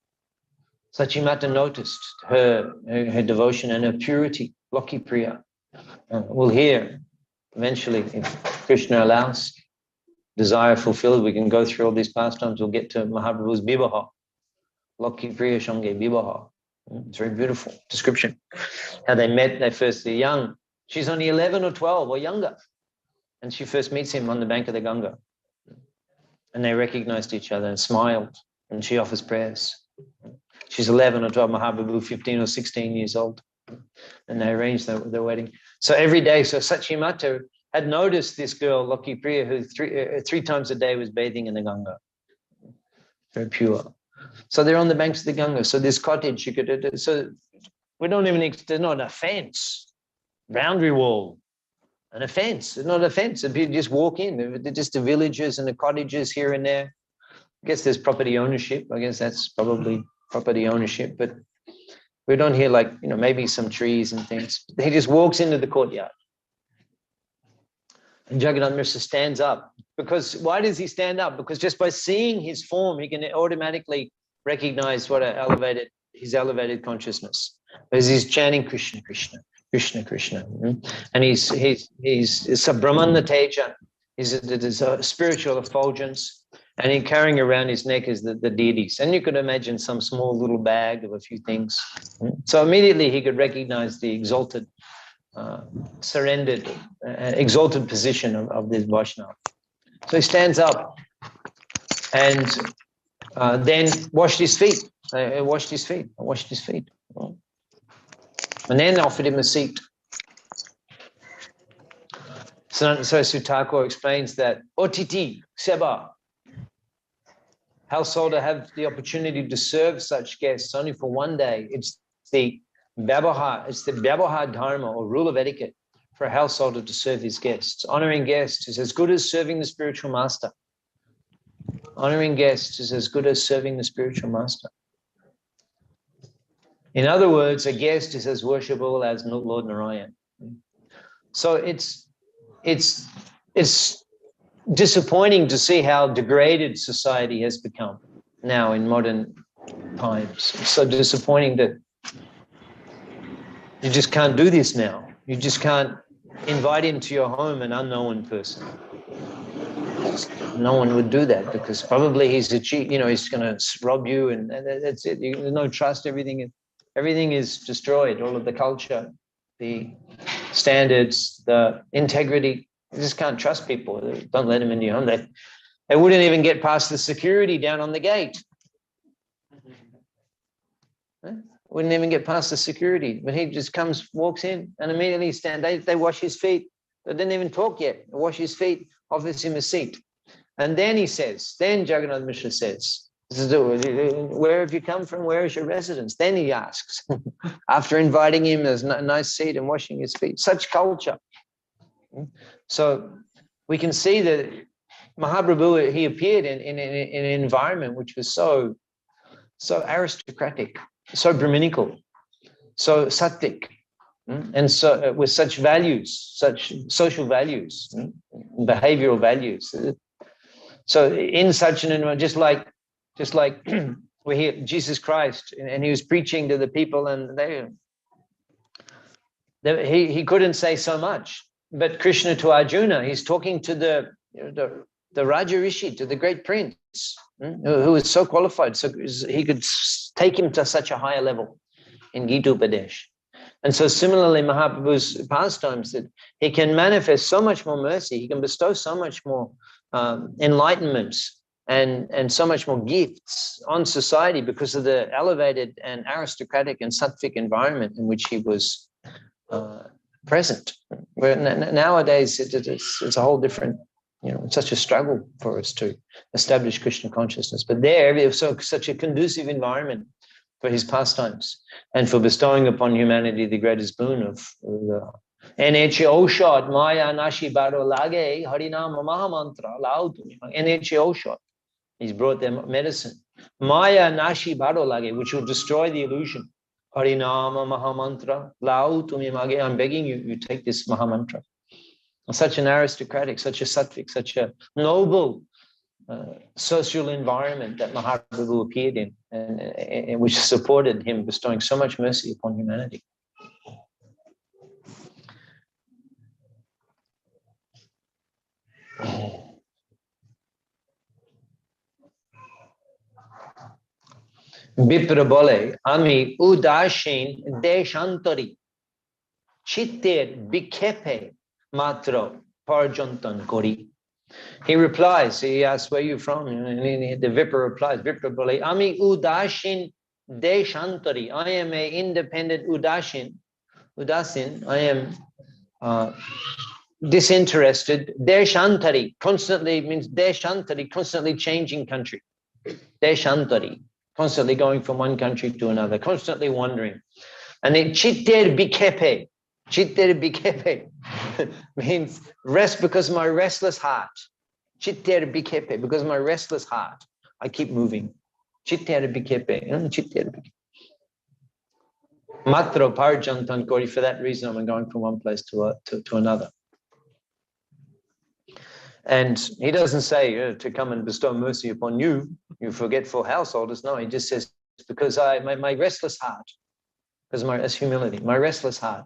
Sachimata noticed her devotion and her purity. Loki Priya. We'll hear eventually, if Krishna allows, desire fulfilled, we can go through all these pastimes. We'll get to Mahaprabhu's Bivaha. Loki Priya Shange Bivaha. It's a very beautiful description. How they met, they're young. She's only 11 or 12 or younger. And she first meets him on the bank of the Ganga. And they recognized each other and smiled. And she offers prayers. She's 11 or 12, Mahaprabhu 15 or 16 years old. And they arranged their wedding. So every day, so Sachimata had noticed this girl, Loki Priya, who three times a day was bathing in the Ganga. Very pure. So they're on the banks of the Ganga. So this cottage, you could, so we don't even, there's not a fence. Boundary wall, an offence. It's not a fence. If you just walk in, they're just the villages and the cottages here and there. I guess there's property ownership. I guess that's probably property ownership, but we don't hear like, maybe some trees and things. He just walks into the courtyard. And Jagannath Mishra stands up. Because why does he stand up? Because just by seeing his form, he can automatically recognize what his elevated consciousness. As he's chanting Krishna, Krishna. Krishna, Krishna. And he's Brahmana Teja. He's a spiritual effulgence. And he's carrying around his neck is the deities. And you could imagine some small little bag of a few things. So immediately he could recognize the exalted, surrendered, exalted position of this Vaishnava. So he stands up and then washed his feet. Washed his feet. And then offered him a seat. So Sutako explains that Otiti, Seba, householder have the opportunity to serve such guests only for one day. It's the Vyavahar Dharma or rule of etiquette for a householder to serve his guests. Honoring guests is as good as serving the spiritual master. Honoring guests is as good as serving the spiritual master. In other words, a guest is as worshipable as Lord Narayan. So it's disappointing to see how degraded society has become now in modern times. It's so disappointing that you just can't do this now. You just can't invite into your home an unknown person. no one would do that because probably he's a cheat. He's going to rob you, and that's it. There's no trust. Everything is destroyed. All of the culture, the standards, the integrity. You just can't trust people. Don't let them into your home. They wouldn't even get past the security down on the gate. Wouldn't even get past the security, but he just comes, walks in, and immediately they wash his feet. They didn't even talk yet. They wash his feet, offers him a seat. And then then Jagannath Mishra says, where have you come from? Where is your residence? Then he asks, after inviting him, there's a nice seat and washing his feet. Such culture. So we can see that Mahaprabhu, he appeared in an environment which was so aristocratic, so Brahminical, so sattvic, and so with such values, such social values, behavioral values. So in such an environment, just like we hear Jesus Christ, and he was preaching to the people, and he couldn't say so much. But Krishna to Arjuna, he's talking to the Raja Rishi, to the great prince, who is so qualified, so he could take him to such a higher level in Gita Upadesh. And so similarly, Mahaprabhu's pastimes, that he can manifest so much more mercy, he can bestow so much more enlightenment and so much more gifts on society because of the elevated and aristocratic and sattvic environment in which he was present. Where nowadays it's a whole different, it's such a struggle for us to establish Krishna consciousness. But there, it was such a conducive environment for his pastimes and for bestowing upon humanity the greatest boon of the NH Oshad, Maya Nashi Baro Lage, Harinama Mahamantra, Lautumi. NH Oshad. He's brought them medicine. Maya Nashi Baro Lage, which will destroy the illusion. Harinama Mahamantra, Lautumi Mage. I'm begging you, you take this Mahamantra. Such an aristocratic, such a sattvic, such a noble social environment that Mahaprabhu appeared in, and which supported him bestowing so much mercy upon humanity. Bipra bole, ami udashin deshantari, chitter bikepe matro parjantan kori. He replies, he asks, where are you from? And the Vipra replies, Vipra bole, ami udashin deshantari. I am an independent udasin. I am disinterested. Deshantari, constantly means deshantari, constantly changing country. Deshantari, constantly going from one country to another, constantly wandering. And then chitter bikepe. Chitter bikepe means rest because my restless heart. Chitter bikepe, because my restless heart. I keep moving. Chitter bikepe. Chitter bikepe. Matro parjantan kori. For that reason, I'm going from one place to another. And he doesn't say to come and bestow mercy upon you, you forgetful householders. No, he just says, because my restless heart, because that's humility, my restless heart.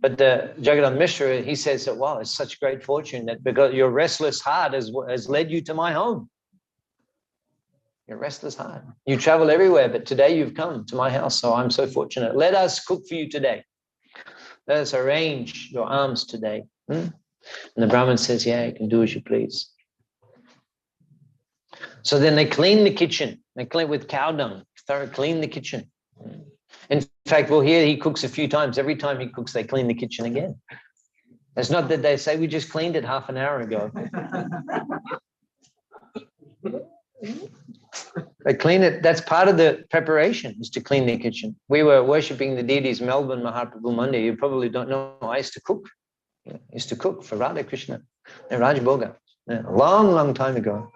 But the Jagannath Mishra, he says that, wow, it's such great fortune that because your restless heart has led you to my home. Your restless heart. You travel everywhere, but today you've come to my house, so I'm so fortunate. Let us cook for you today. Let us arrange your alms today. And the Brahmin says, yeah, you can do as you please. So then they clean the kitchen. They clean with cow dung, clean the kitchen. In fact, we'll hear he cooks a few times. Every time he cooks, they clean the kitchen again. It's not that they say, we just cleaned it half an hour ago. They clean it. That's part of the preparation, is to clean the kitchen. We were worshipping the deities Melbourne Mahaprabhu Monday. You probably don't know. I used to cook. I used to cook for Radha Krishna and Raj Bhoga a long time ago.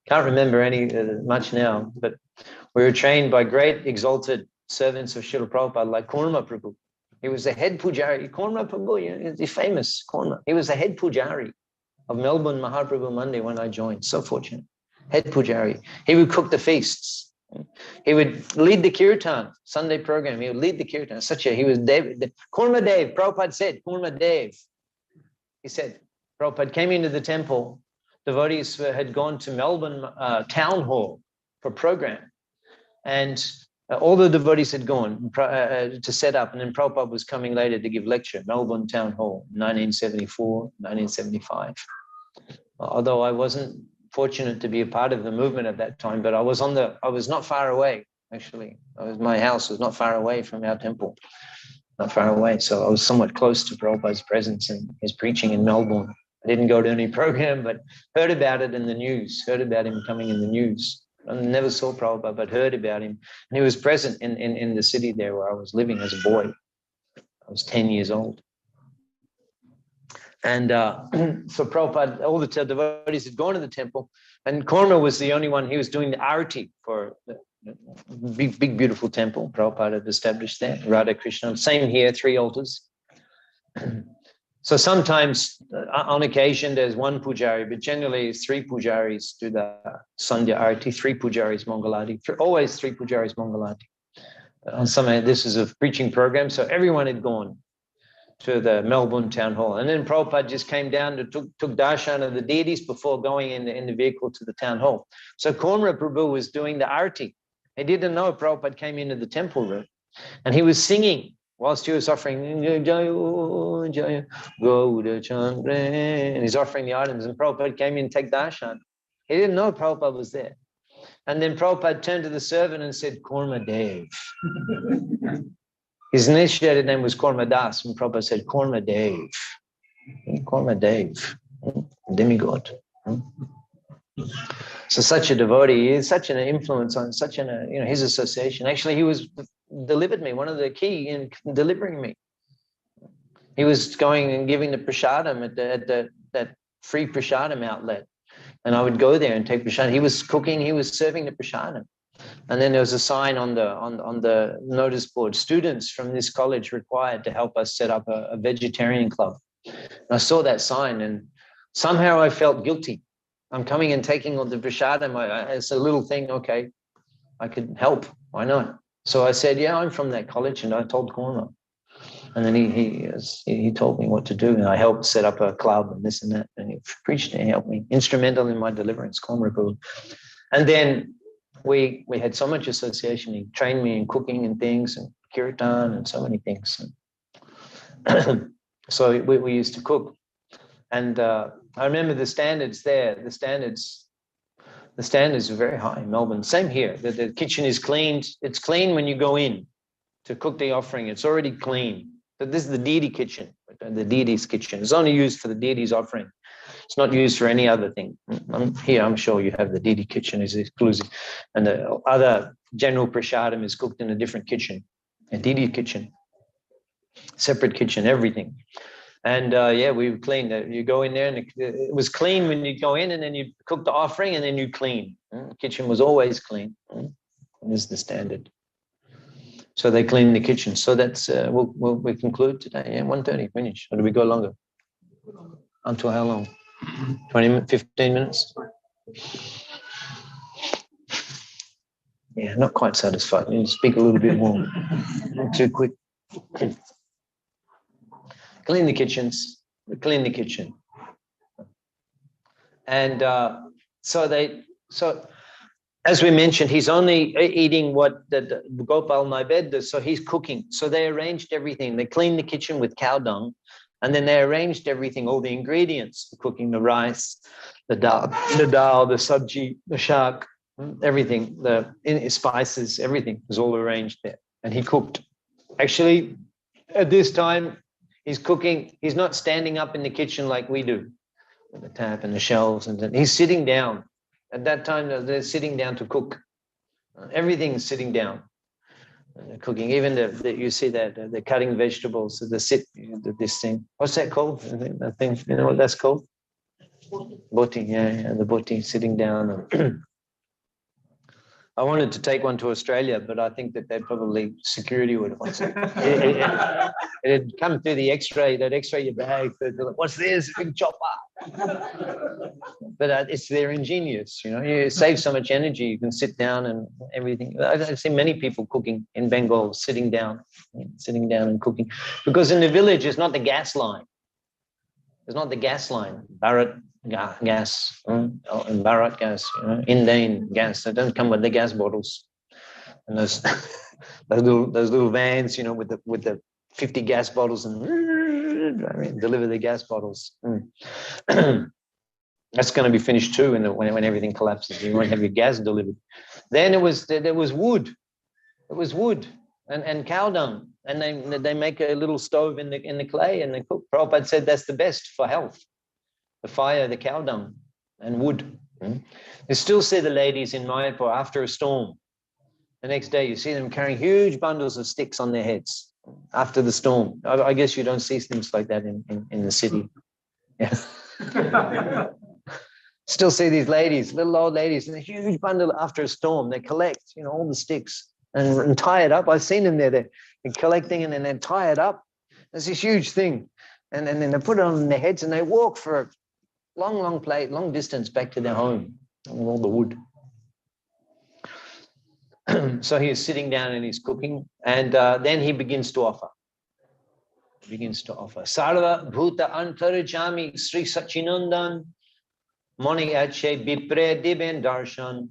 Can't remember much now, but we were trained by great exalted servants of Srila Prabhupada like Kurma Prabhu. He was the head pujari. Kurma Prabhu, the famous Kurma. He was the head pujari of Melbourne Mahaprabhu Monday when I joined. So fortunate. Head pujari. He would cook the feasts. He would lead the kirtan, Sunday program. He would lead the kirtan. He was Dev. Kurma Dev. Prabhupada said, Kurma Dev. He said, Prabhupada came into the temple devotees had gone to Melbourne Town Hall for a program. And all the devotees had gone to set up, and then Prabhupada was coming later to give lecture, Melbourne Town Hall, 1974, 1975. Although I wasn't fortunate to be a part of the movement at that time, but I was not far away, actually. My house was not far away from our temple, not far away. So I was somewhat close to Prabhupada's presence and his preaching in Melbourne. I didn't go to any program, but heard about it in the news, heard about him coming in the news. I never saw Prabhupada, but heard about him. And he was present in the city there where I was living as a boy. I was 10 years old. And so Prabhupada, all the devotees had gone to the temple, and Korma was the only one. He was doing the arati for the big, beautiful temple Prabhupada had established there, Radha Krishna. Same here, 3 altars. So sometimes, on occasion, there's 1 pujari, but generally it's 3 pujaris do the Sandhya Arati, 3 pujaris Mangalati, always 3 pujaris Mangalati. On some, this is a preaching program, so everyone had gone to the Melbourne Town Hall. And then Prabhupada just came down to took darshan of the deities before going in the vehicle to the town hall. So Korma Prabhu was doing the arati. He didn't know Prabhupada came into the temple room, and he was singing whilst he was offering, Jaya, Gaura Chandra, and he's offering the items, and Prabhupada came in to take darshan. He didn't know Prabhupada was there. And then Prabhupada turned to the servant and said, Korma Dev. His initiated name was Korma Das, and Prabhupada said, Korma Dev. Korma Dev, demigod. So such a devotee, he is such an influence on such his association. Actually, he was delivered me, one of the key in delivering me. He was going and giving the prasadam at that free prasadam outlet. And I would go there and take prasadam. He was cooking, he was serving the prasadam. And then there was a sign on the notice board, students from this college required to help us set up a vegetarian club. And I saw that sign, and somehow I felt guilty. I'm coming and taking all the prasadam. It's a little thing, okay, I could help, why not? So I said, yeah, I'm from that college, and I told Korma. And then he told me what to do, and I helped set up a club and this and that, and he preached and he helped me, instrumental in my deliverance, Korma Prabhu. And then we had so much association. He trained me in cooking and things, and kirtan and so many things. So we used to cook. And I remember the standards there. The standards are very high in Melbourne. Same here. The kitchen is cleaned. It's clean when you go in to cook the offering. It's already clean. But this is the deity kitchen, the deity's kitchen. It's only used for the deity's offering. It's not used for any other thing. I'm sure you have the deity kitchen is exclusive. And the other general prasadam is cooked in a different kitchen, a deity kitchen, separate kitchen, everything. And we cleaned it. You go in there, and it was clean when you go in, and then you cook the offering, and then you clean. The kitchen was always clean. This is the standard. So they clean the kitchen. So that's we conclude today. Yeah, 1:30, finish. Or do we go longer? Until how long? 15 minutes? Yeah, not quite satisfied. You need to speak a little bit more. Not too quick. Clean the kitchens. We clean the kitchen. And so as we mentioned, he's only eating what the Gopal Naibedya, so he's cooking. So they arranged everything. They cleaned the kitchen with cow dung, and then they arranged everything, all the ingredients for cooking the rice, the dal, the sabji, the shak, everything, the spices, everything was all arranged there. And he cooked. Actually, at this time, he's cooking. He's not standing up in the kitchen like we do, with the tap and the shelves, and then he's sitting down. At that time, they're sitting down to cook. Everything is sitting down. They're cooking. Even you see that they're cutting vegetables. So this thing. What's that called? That thing. You know what that's called? Boti. Yeah, the boti sitting down. I wanted to take one to Australia, but I think that they'd probably security would have wanted it. It'd come through the X-ray. They'd X-ray your bag. They'd be like, what's this? Big chopper. But they're ingenious. You know, you save so much energy. You can sit down and everything. I've seen many people cooking in Bengal, sitting down and cooking, because in the village it's not the gas line. It's not the gas line. Bharat gas, Bharat gas, Indane gas. They don't come with the gas bottles and those those little vans, with the 50 gas bottles and deliver the gas bottles. That's going to be finished too when everything collapses. You won't have your gas delivered. Then there was wood. It was wood and cow dung, and they make a little stove in the clay and they cook. Prabhupada said that's the best for health. The fire, the cow dung, and wood. You still see the ladies in Mayapur after a storm. The next day, you see them carrying huge bundles of sticks on their heads after the storm. I guess you don't see things like that in the city. Yeah. Still see these ladies, little old ladies, in a huge bundle after a storm. They collect, all the sticks and tie it up. I've seen them there. They're collecting and then they tie it up. It's this huge thing. And then they put it on their heads and they walk for a long distance back to their home with all the wood. So he is sitting down and he's cooking, and then he begins to offer. Sarva Bhuta Antarjami Sri Sachinandan Mani Ache Bipre Diben Darshan.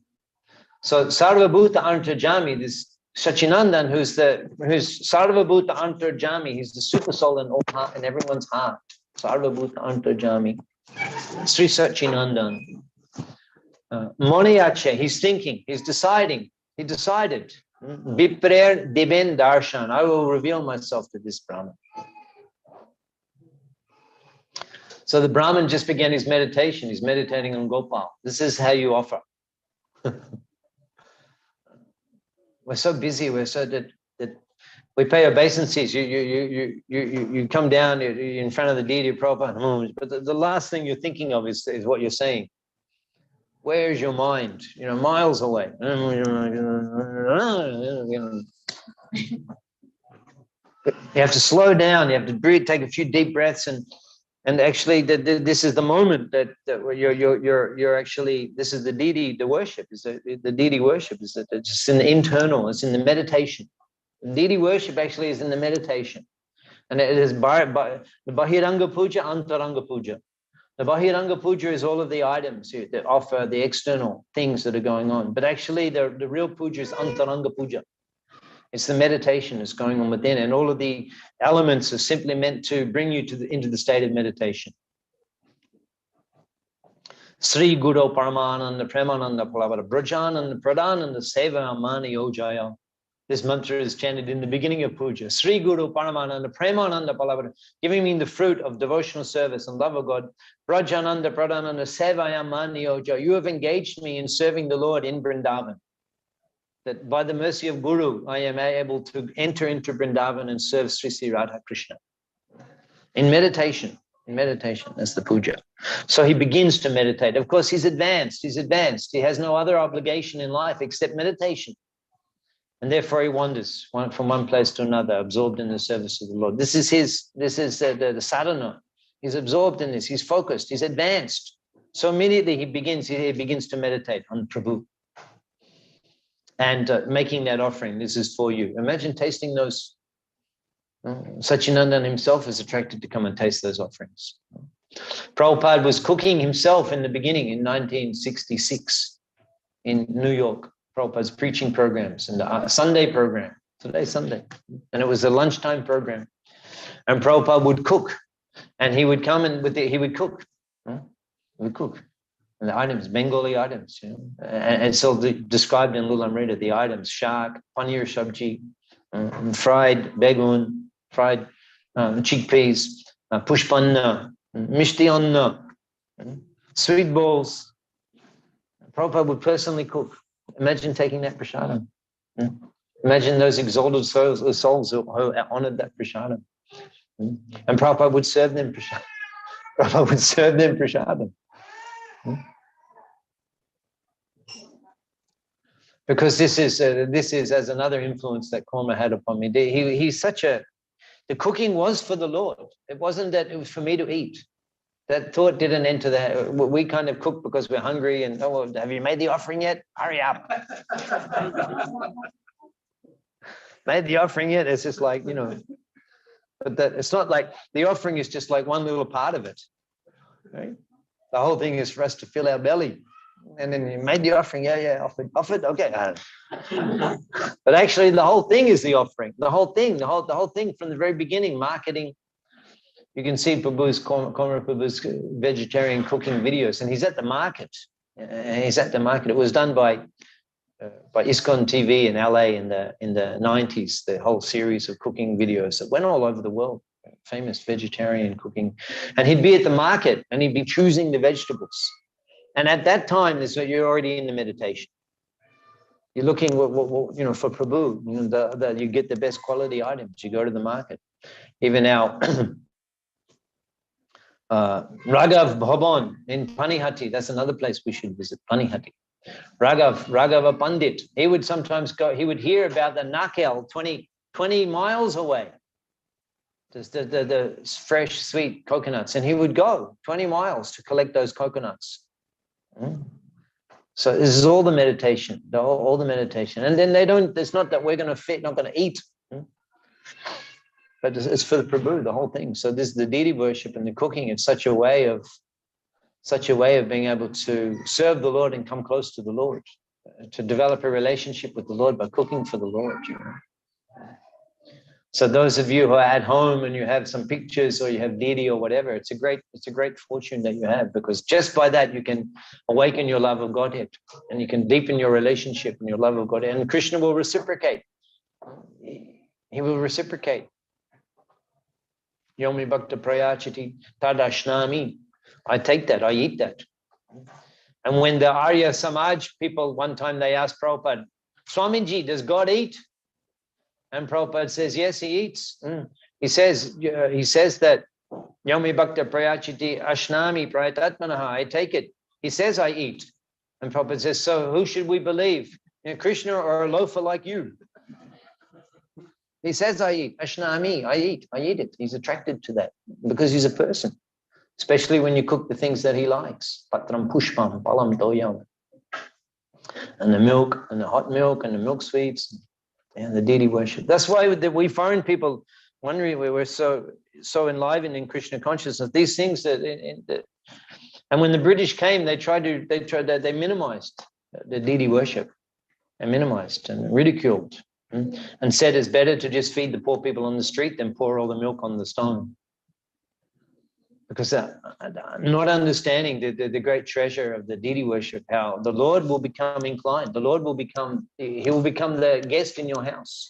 So Sarva Bhuta Antarjami, this Sachinandan, who's Sarva Bhuta Antarjami, he's the super soul in everyone's heart. Sarva Bhuta Antarjami. Sri Sachinandan. Mani Ache, he's thinking, he's deciding. He decided, Biprer Diben Darshan, I will reveal myself to this Brahman. So the Brahman just began his meditation. He's meditating on Gopal. This is how you offer. We're so busy. We're so that we pay obeisances. You come down you're in front of the deity of Prabhupada, but the last thing you're thinking of is what you're saying. Where's your mind? Miles away. You have to slow down. You have to breathe, take a few deep breaths, and actually, this is the moment that you're actually. This is the deity. The worship is the deity worship is that it's in the internal. It's in the meditation. The deity worship actually is in the meditation, and it is the Bahiranga Puja, Antaranga Puja. The Bahiranga Puja is all of the items that offer the external things that are going on. But actually, the real puja is Antaranga Puja. It's the meditation that's going on within. And all of the elements are simply meant to bring you into the state of meditation. Sri Guru Paramananda Premananda Palavara Brajananda Pradhananda Seva Amani Ojaya. This mantra is chanted in the beginning of puja. Sri Guru Paramananda Premananda Palavara, giving me the fruit of devotional service and love of God. Brajananda Pradhananda Sevaya Mani Ojaya. You have engaged me in serving the Lord in Vrindavan. That by the mercy of Guru, I am able to enter into Vrindavan and serve Sri Sri Radha Krishna. In meditation, that's the puja. So he begins to meditate. Of course, he's advanced. He has no other obligation in life except meditation. And therefore he wanders from one place to another, absorbed in the service of the Lord. This is the sadhana. He's absorbed in this. He's focused. He's advanced. So immediately he begins to meditate on Prabhu. And making that offering, this is for you. Imagine tasting those. Sachinandan himself is attracted to come and taste those offerings. Prabhupada was cooking himself in the beginning in 1966 in New York. Prabhupada's preaching programs and the Sunday program. Today's Sunday. And it was a lunchtime program. And Prabhupada would cook. And he would come and he would cook. He would cook. And the items, Bengali items, and so described in Lulamrita, the items, shak, paneer sabji, fried begun, fried chickpeas, pushpanna, mishti anna, sweet balls. Prabhupada would personally cook. Imagine taking that prasadam. Imagine those exalted souls who honored that prasadam. And Prabhupada would serve them prasadam. Prabhupada would serve them prasadam. Because this is as another influence that Korma had upon me. He's the cooking was for the Lord. It wasn't that it was for me to eat. That thought didn't enter that. We kind of cook because we're hungry and, have you made the offering yet? Hurry up. Made the offering yet? It's just like, but that it's not like the offering is just like one little part of it, right? The whole thing is for us to fill our belly. And then you made the offering, offered, okay. But actually the whole thing is the offering. The whole thing from the very beginning, marketing. You can see Prabhu's vegetarian cooking videos, and he's at the market. It was done by ISKCON TV in LA in the 90s, the whole series of cooking videos that went all over the world, famous vegetarian cooking. And he'd be at the market and he'd be choosing the vegetables. And at that time, you're already in the meditation. You're looking, for Prabhu, you get the best quality items. You go to the market. Even now, Raghav Bhavan in Panihati, that's another place we should visit, Panihati. Raghava Pandit, he would sometimes go, he would hear about the nakel 20 miles away. Just the fresh, sweet coconuts. And he would go 20 miles to collect those coconuts. So this is all the meditation, all the meditation. And then it's not that we're going to not going to eat. But it's for the Prabhu, the whole thing. So this is the deity worship and the cooking. It's such a way of being able to serve the Lord and come close to the Lord, to develop a relationship with the Lord by cooking for the Lord. So those of you who are at home and you have some pictures or you have deity or whatever, it's a great fortune that you have, because just by that you can awaken your love of Godhead and you can deepen your relationship and your love of Godhead. And Krishna will reciprocate. He will reciprocate. Yomi Bhakta Prayachiti Tadashnami. I take that, I eat that. And when the Arya Samaj people, one time they asked Prabhupada, Swamiji, does God eat? And Prabhupada says, yes, he eats. He says that Yomi Bhakta Prayachiti Ashnami Prayatatmanaha, I take it. He says I eat. And Prabhupada says, so who should we believe? Krishna or a loafer like you? He says I eat. Ashnami, I eat it. He's attracted to that because he's a person. Especially when you cook the things that he likes. Patram pushpam, palam doyam. And the milk, and the hot milk, and the milk sweets, and the deity worship. That's why we foreign people wondering, we were so enlivened in Krishna consciousness. These things and when the British came, they minimized the deity worship. They minimized and ridiculed and said it's better to just feed the poor people on the street than pour all the milk on the stone. Because not understanding the great treasure of the deity worship, how the Lord will become inclined. The Lord will become the guest in your house.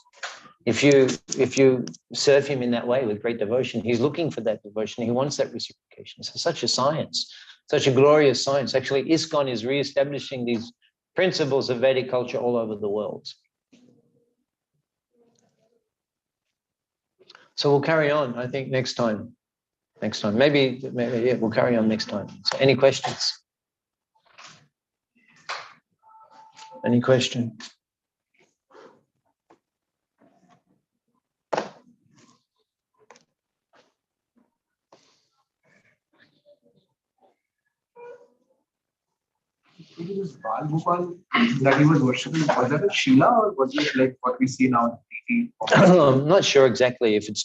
If you serve him in that way with great devotion, he's looking for that devotion. He wants that reciprocation. So such a science, such a glorious science. Actually, ISKCON is reestablishing these principles of Vedic culture all over the world. So we'll carry on, I think, next time. Maybe we'll carry on next time. So any questions? Any question? This Bal Gopal that he was worshipping, was that a Shila or was it like what we see now? I'm not sure exactly if it's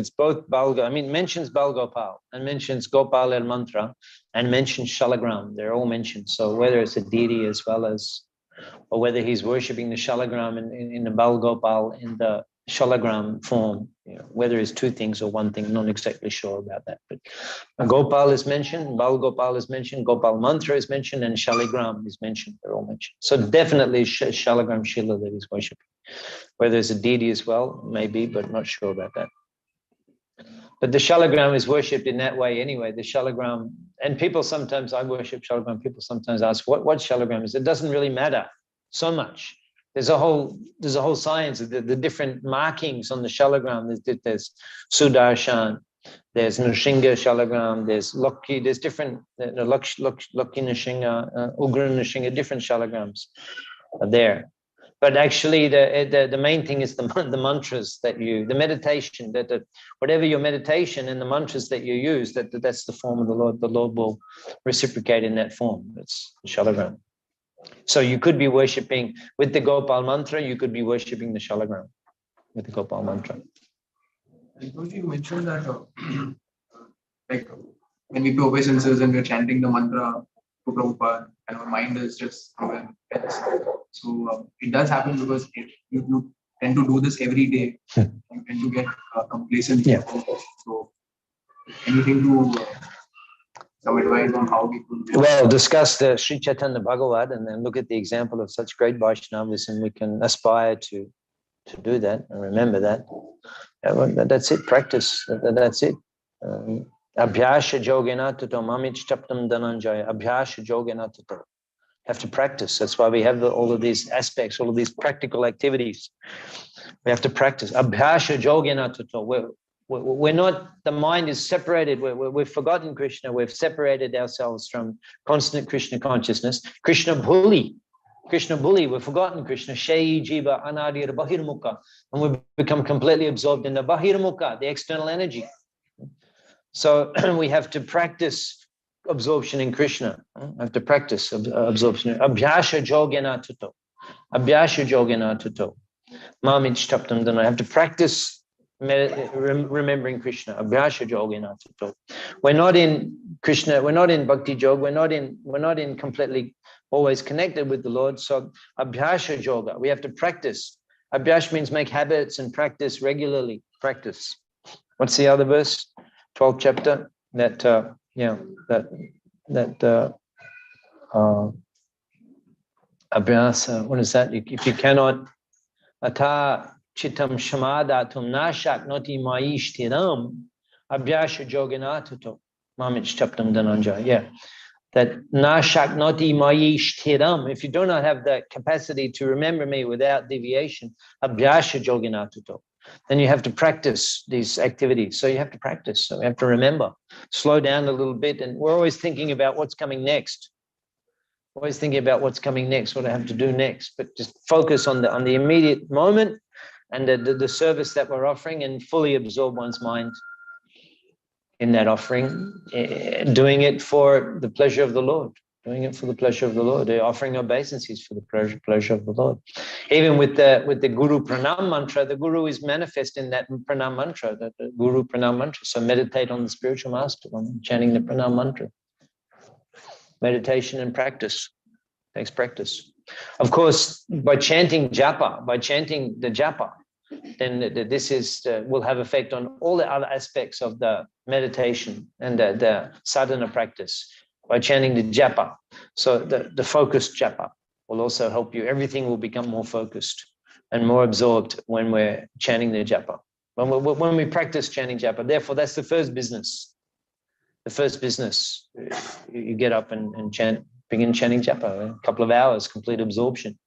both Balga. I mean, mentions Bal Gopal and mentions Gopal El Mantra and mentions Shalagram. They're all mentioned. So whether it's a deity as well as, or whether he's worshipping the Shalagram in the Bal Gopal in the Shalagram form, whether it's two things or one thing, not exactly sure about that. But Gopal is mentioned, Bal Gopal is mentioned, Gopal Mantra is mentioned, and Shaligram is mentioned. They're all mentioned. So definitely Shalagram Shila that he's worshipping. Whether it's a deity as well, maybe, but not sure about that. But the Shalagram is worshipped in that way anyway. The Shalagram, and people sometimes, I worship Shalagram, people sometimes ask what Shalagram is. It doesn't really matter so much. There's a whole science of the different markings on the Shalagram. There's Sudarshan, there's Nrsinga Shalagram, there's Lokki, there's different Lokki Nrsinga, Ugra Nrsinga, different Shalagrams are there. But actually, the main thing is the mantras the meditation, whatever your meditation and the mantras that you use, that's the form of the Lord. The Lord will reciprocate in that form. That's the Shalagram. So you could be worshipping with the Gopal mantra, you could be worshipping the Shalagram with the Gopal mantra. You mentioned that like when we pay obeisances and we're chanting the mantra to Prabhupada, and our mind is just somewhere else. So it does happen because you tend to do this every day. You tend to get complacent. Yeah. So anything to some advice on how we could. Well, discuss the Sri Chaitanya Bhagavad and then look at the example of such great Vaishnavas, and we can aspire to do that and remember that. That's it. Practice. That's it. Abhyasha yogena tato mamich chaptam dhananjaya. Abhyasha yogena tato. Have to practice. That's why we have all of these aspects, all of these practical activities. We have to practice. Abhyasha yogena tato. We're not, the mind is separated. We've forgotten Krishna. We've separated ourselves from constant Krishna consciousness. Krishna Bhuli, we've forgotten Krishna. Shayi Jiva Anadir Bahirmukha. And we've become completely absorbed in the Bahirmukha, the external energy. So we have to practice absorption in Krishna. Have to practice absorption. Abhyasha Jogena Tuto. Abhyasha Jogena Tuto. Mamich Taptam Dana. Have to practice remembering Krishna. Abhyasha Jogena Tuto. We're not in Krishna, we're not in Bhakti Jog, we're not in completely always connected with the Lord. So Abhyasha Yoga, we have to practice. Abhyash means make habits and practice regularly. Practice. What's the other verse? 12th chapter. Abhyasa. What is that? If you cannot ata chitam shamadatum nashak noti maishtiram abhyasha joganatuto mamich chaptam dhananjaya. Yeah. That nashak noti maishtiram. If you do not have the capacity to remember me without deviation, abhyasha joganatuto, then you have to practice these activities. So you have to practice. So you have to remember, slow down a little bit. And we're always thinking about what's coming next. Always thinking about what's coming next, what I have to do next. But just focus on the immediate moment and the service that we're offering, and fully absorb one's mind in that offering, doing it for the pleasure of the Lord. Doing it for the pleasure of the Lord. They're offering obeisances for the pleasure of the Lord. Even with the Guru Pranam mantra, the Guru is manifest in that Pranam mantra, the Guru Pranam mantra. So meditate on the spiritual master, on chanting the Pranam mantra. Meditation and practice. Takes practice. Of course, by chanting japa, by chanting the japa, then this will have effect on all the other aspects of the meditation and the sadhana practice. By chanting the japa, so the focused japa will also help you. Everything will become more focused and more absorbed when we're chanting the japa. When we practice chanting japa, therefore that's the first business. The first business, you get up and chant, begin chanting japa. A couple of hours, complete absorption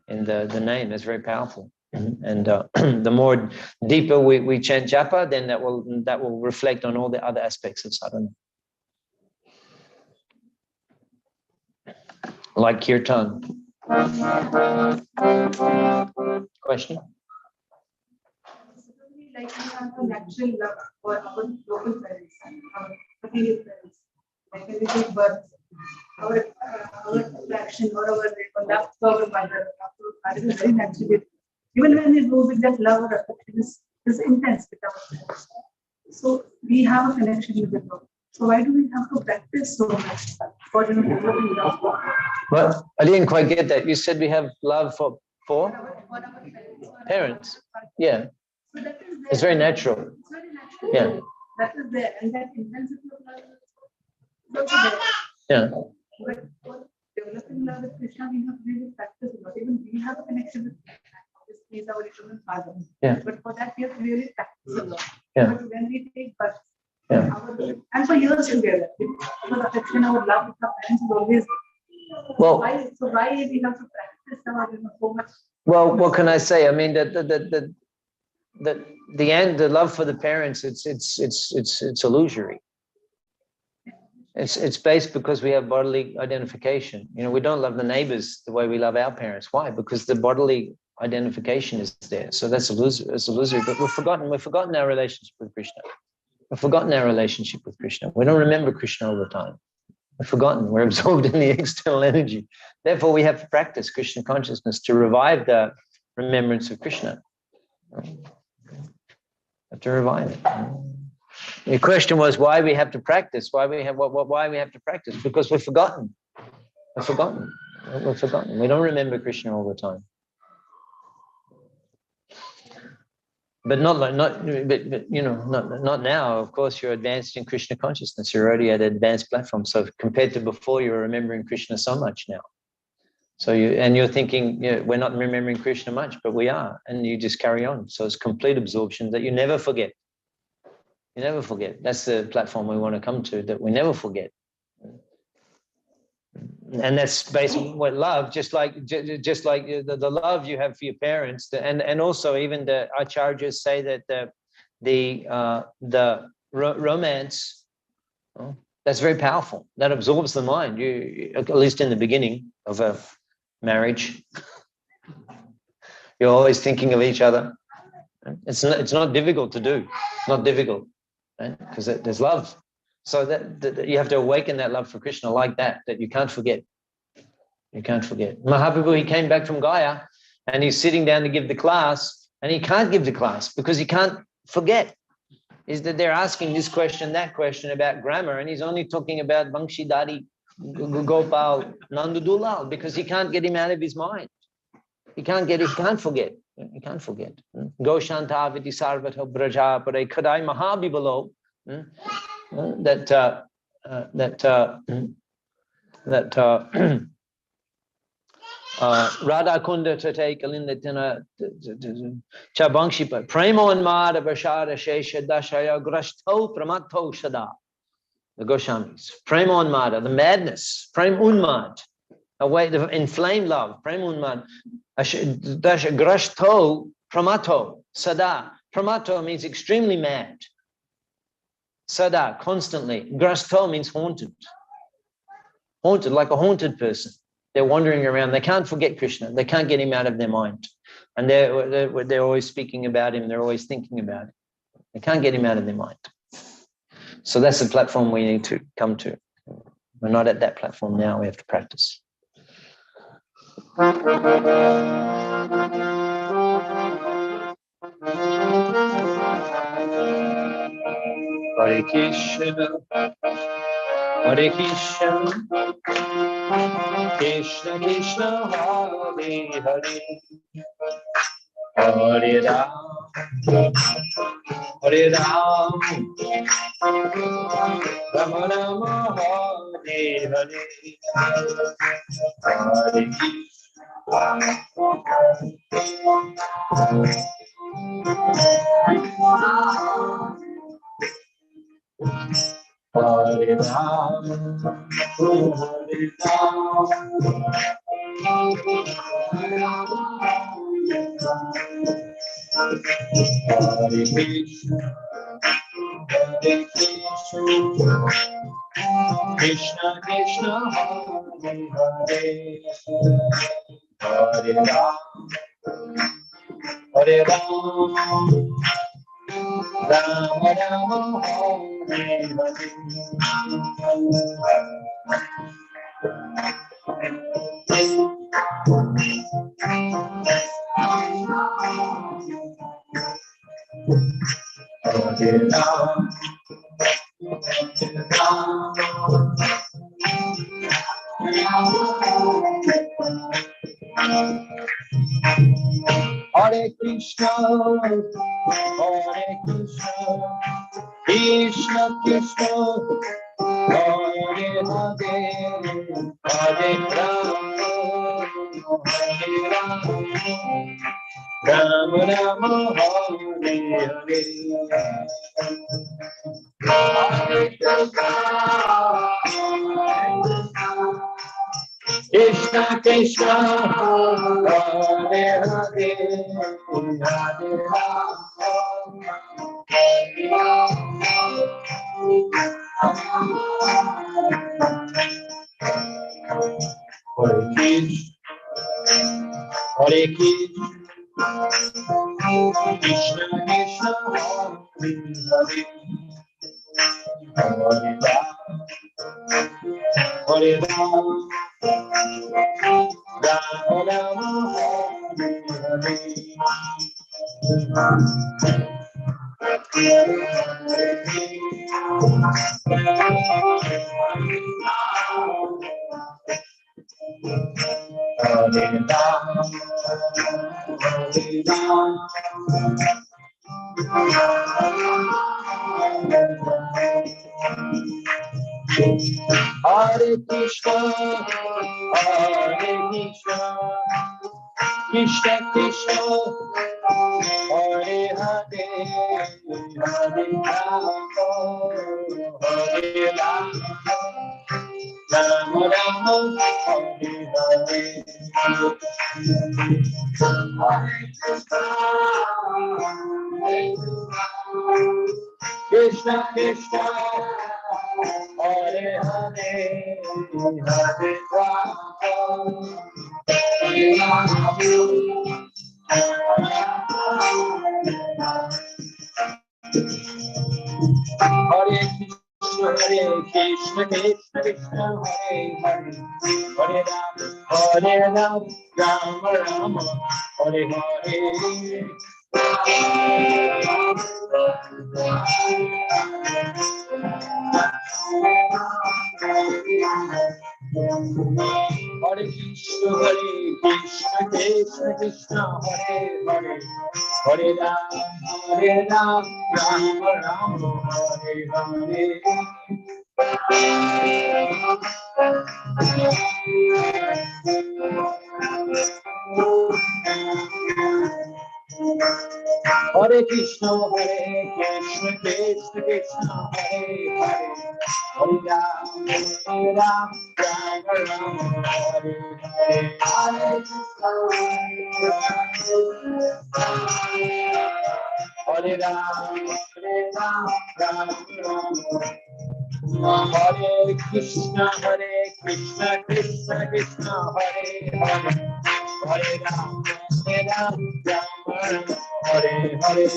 in the name. That's very powerful. And the more deeper we chant japa, then that will reflect on all the other aspects of sadhana. Like kirtan. Question? Like we have a natural love for our local parents, our material parents. Like when we give birth, our attraction or our love for our mother, is very natural. Even when we go with that love or affection is intense with our parents. So we have a connection with the Lord. So why do we have to practice so much for developing love? Well, I didn't quite get that. You said we have love for parents. Yeah. So that is it's very natural. It's very natural. Yeah. That is there, and that intensity of love is also there. Yeah. But for developing love with Krishna, we have to really practice a lot. Even we have a connection with Krishna. He is our eternal father. Yeah. But for that, we have to really practice a lot. Yeah. But when we take birth, Yeah. and for years together, our affection, our love with our parents is always. Well, why we have to practice so much? Well, what can I say? I mean, the love for the parents, it's illusory. It's based because we have bodily identification. You know, we don't love the neighbors the way we love our parents. Why? Because the bodily identification is there. So that's illusory. It's illusory. But we've forgotten our relationship with Krishna. We've forgotten our relationship with Krishna. We don't remember Krishna all the time. We're forgotten. We're absorbed in the external energy. Therefore, we have to practice Krishna consciousness to revive the remembrance of Krishna. Have to revive it. The question was why we have to practice. Why we have to practice? Because we've forgotten. We've forgotten. We've forgotten. We don't remember Krishna all the time. But not now. Of course, you're advanced in Krishna consciousness. You're already at an advanced platform. So compared to before, you're remembering Krishna so much now. So you're thinking, we're not remembering Krishna much, but we are, and you just carry on. So it's complete absorption that you never forget. You never forget. That's the platform we want to come to, that we never forget. And that's basically what love, just like the love you have for your parents, and also even the acharyas say that the romance, that's very powerful. That absorbs the mind. You at least in the beginning of a marriage, you're always thinking of each other. It's not difficult to do. It's not difficult, right? Because there's love. So that you have to awaken that love for Krishna like that you can't forget. You can't forget. Mahaprabhu, he came back from Gaya and he's sitting down to give the class, and he can't give the class because he can't forget. Is that they're asking this question, that question about grammar, and he's only talking about Bangshidari, Gopal, Nandudulal, because he can't get him out of his mind. He can't forget. He can't forget. Goshanta viti sarvata braja pare kadai mahabibalo. That Radha Kunda Tate Kalindatina Chabangshi Premo and Mada Bashara Shesha Dashaya Grashto Pramato Shada. The Goswamis. Premo and Mada, the madness, Prem Unmad, away the inflamed love, Prem Unmad. Dasha Grashto Pramato Sada. Pramato means extremely mad. Sada, constantly. Grasto means haunted. Haunted, like a haunted person. They're wandering around. They can't forget Krishna. They can't get him out of their mind. And they're always speaking about him. They're always thinking about him. They can't get him out of their mind. So that's the platform we need to come to. We're not at that platform now. We have to practice. Hare Krishna, Hare Krishna, Krishna Krishna, Hare Hare, Hare Ram, Hare Ram, Rama Rama, Hare Hare, Hare Hare Ram, Hare Hare Krishna, Hare Krishna, Krishna Krishna, Hare Hare, Hare Ram, Hare Ram, Rama Rama, Hare Hare. Hare Ram, Hare Krishna, Hare Krishna, Krishna Krishna, Hare Hare, Hare Rama, Hare Rama, Rama Rama, Hare Hare. Krishna Krishna, Hare Hare, Hare Hare Krishna, Krishna Krishna, Hare Hare, Hare Ram, Rama Rama, Hare Hare. Hare Krishna, Krishna Krishna, Hare Hare, Hare Rama, Hare Rama, Rama Rama, Hare Hare. Krishna Krishna, Hare Hare, Hare Krishna, Krishna Krishna, Hare Hare, Hare Rama, Rama Rama, Hare Hare. Hare Krishna, Krishna Krishna, Hare Hare, Hare Ram, Rama Rama, Hare Hare. Hare Krishna, Krishna Krishna, Hare Hare, Hare Ram, Rama Rama, Hare Hare. Hare Ram, Rama Rama. Hare Krishna, Krishna Krishna, Hare Hare, Hare Ram, Rama Rama, Hare Hare.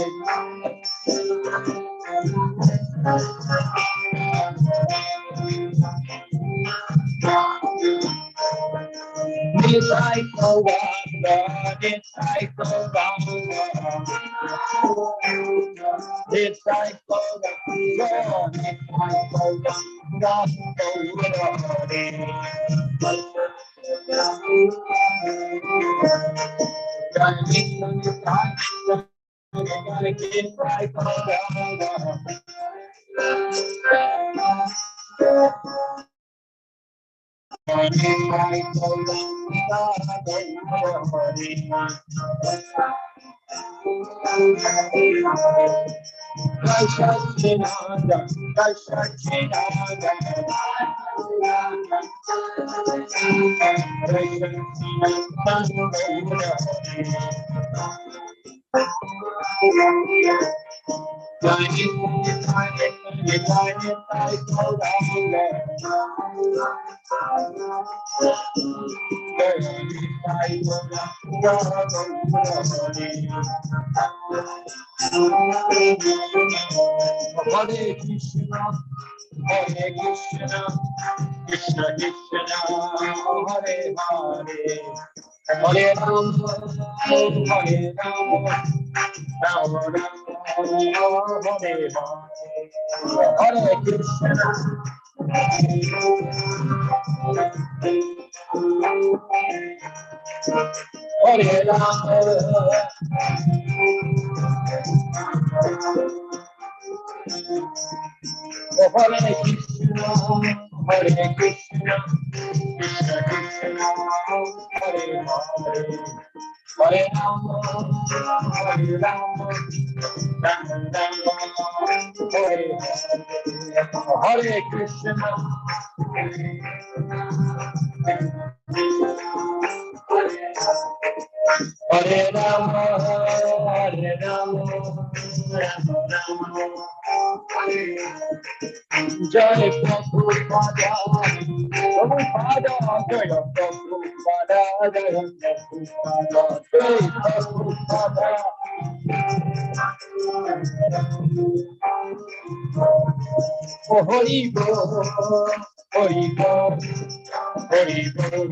Nisai Kauranga, Nisai Kauranga, Nisai Kauranga, Nisai Hare Krishna, Krishna Krishna, Hare Hare, Hare Rama, Hare Rama, Rama Rama, Hare Hare, Hare Krishna. Hare Rama, Hare Krishna, Hare Krishna, Krishna Krishna, Hare Hare, Hare Rama, Hare Rama, Rama Rama, Hare Hare, Hare Krishna. Hare Rama, Hare Rama, Rama Rama, Hare Jai Prabhupada, Prabhupada, Jai Prabhupada, Jai Prabhupada, Jai Prabhupada. Oh, Hari Bol, Hari Bol, Hari Bol,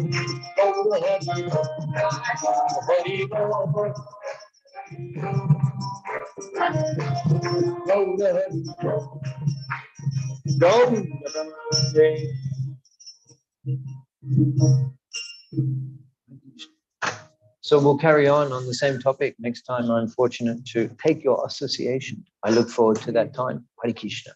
oh, Hari Bol, Hari Bol, oh, Hari Bol. So we'll carry on the same topic next time. I'm fortunate to take your association. I look forward to that time. Hare Krishna.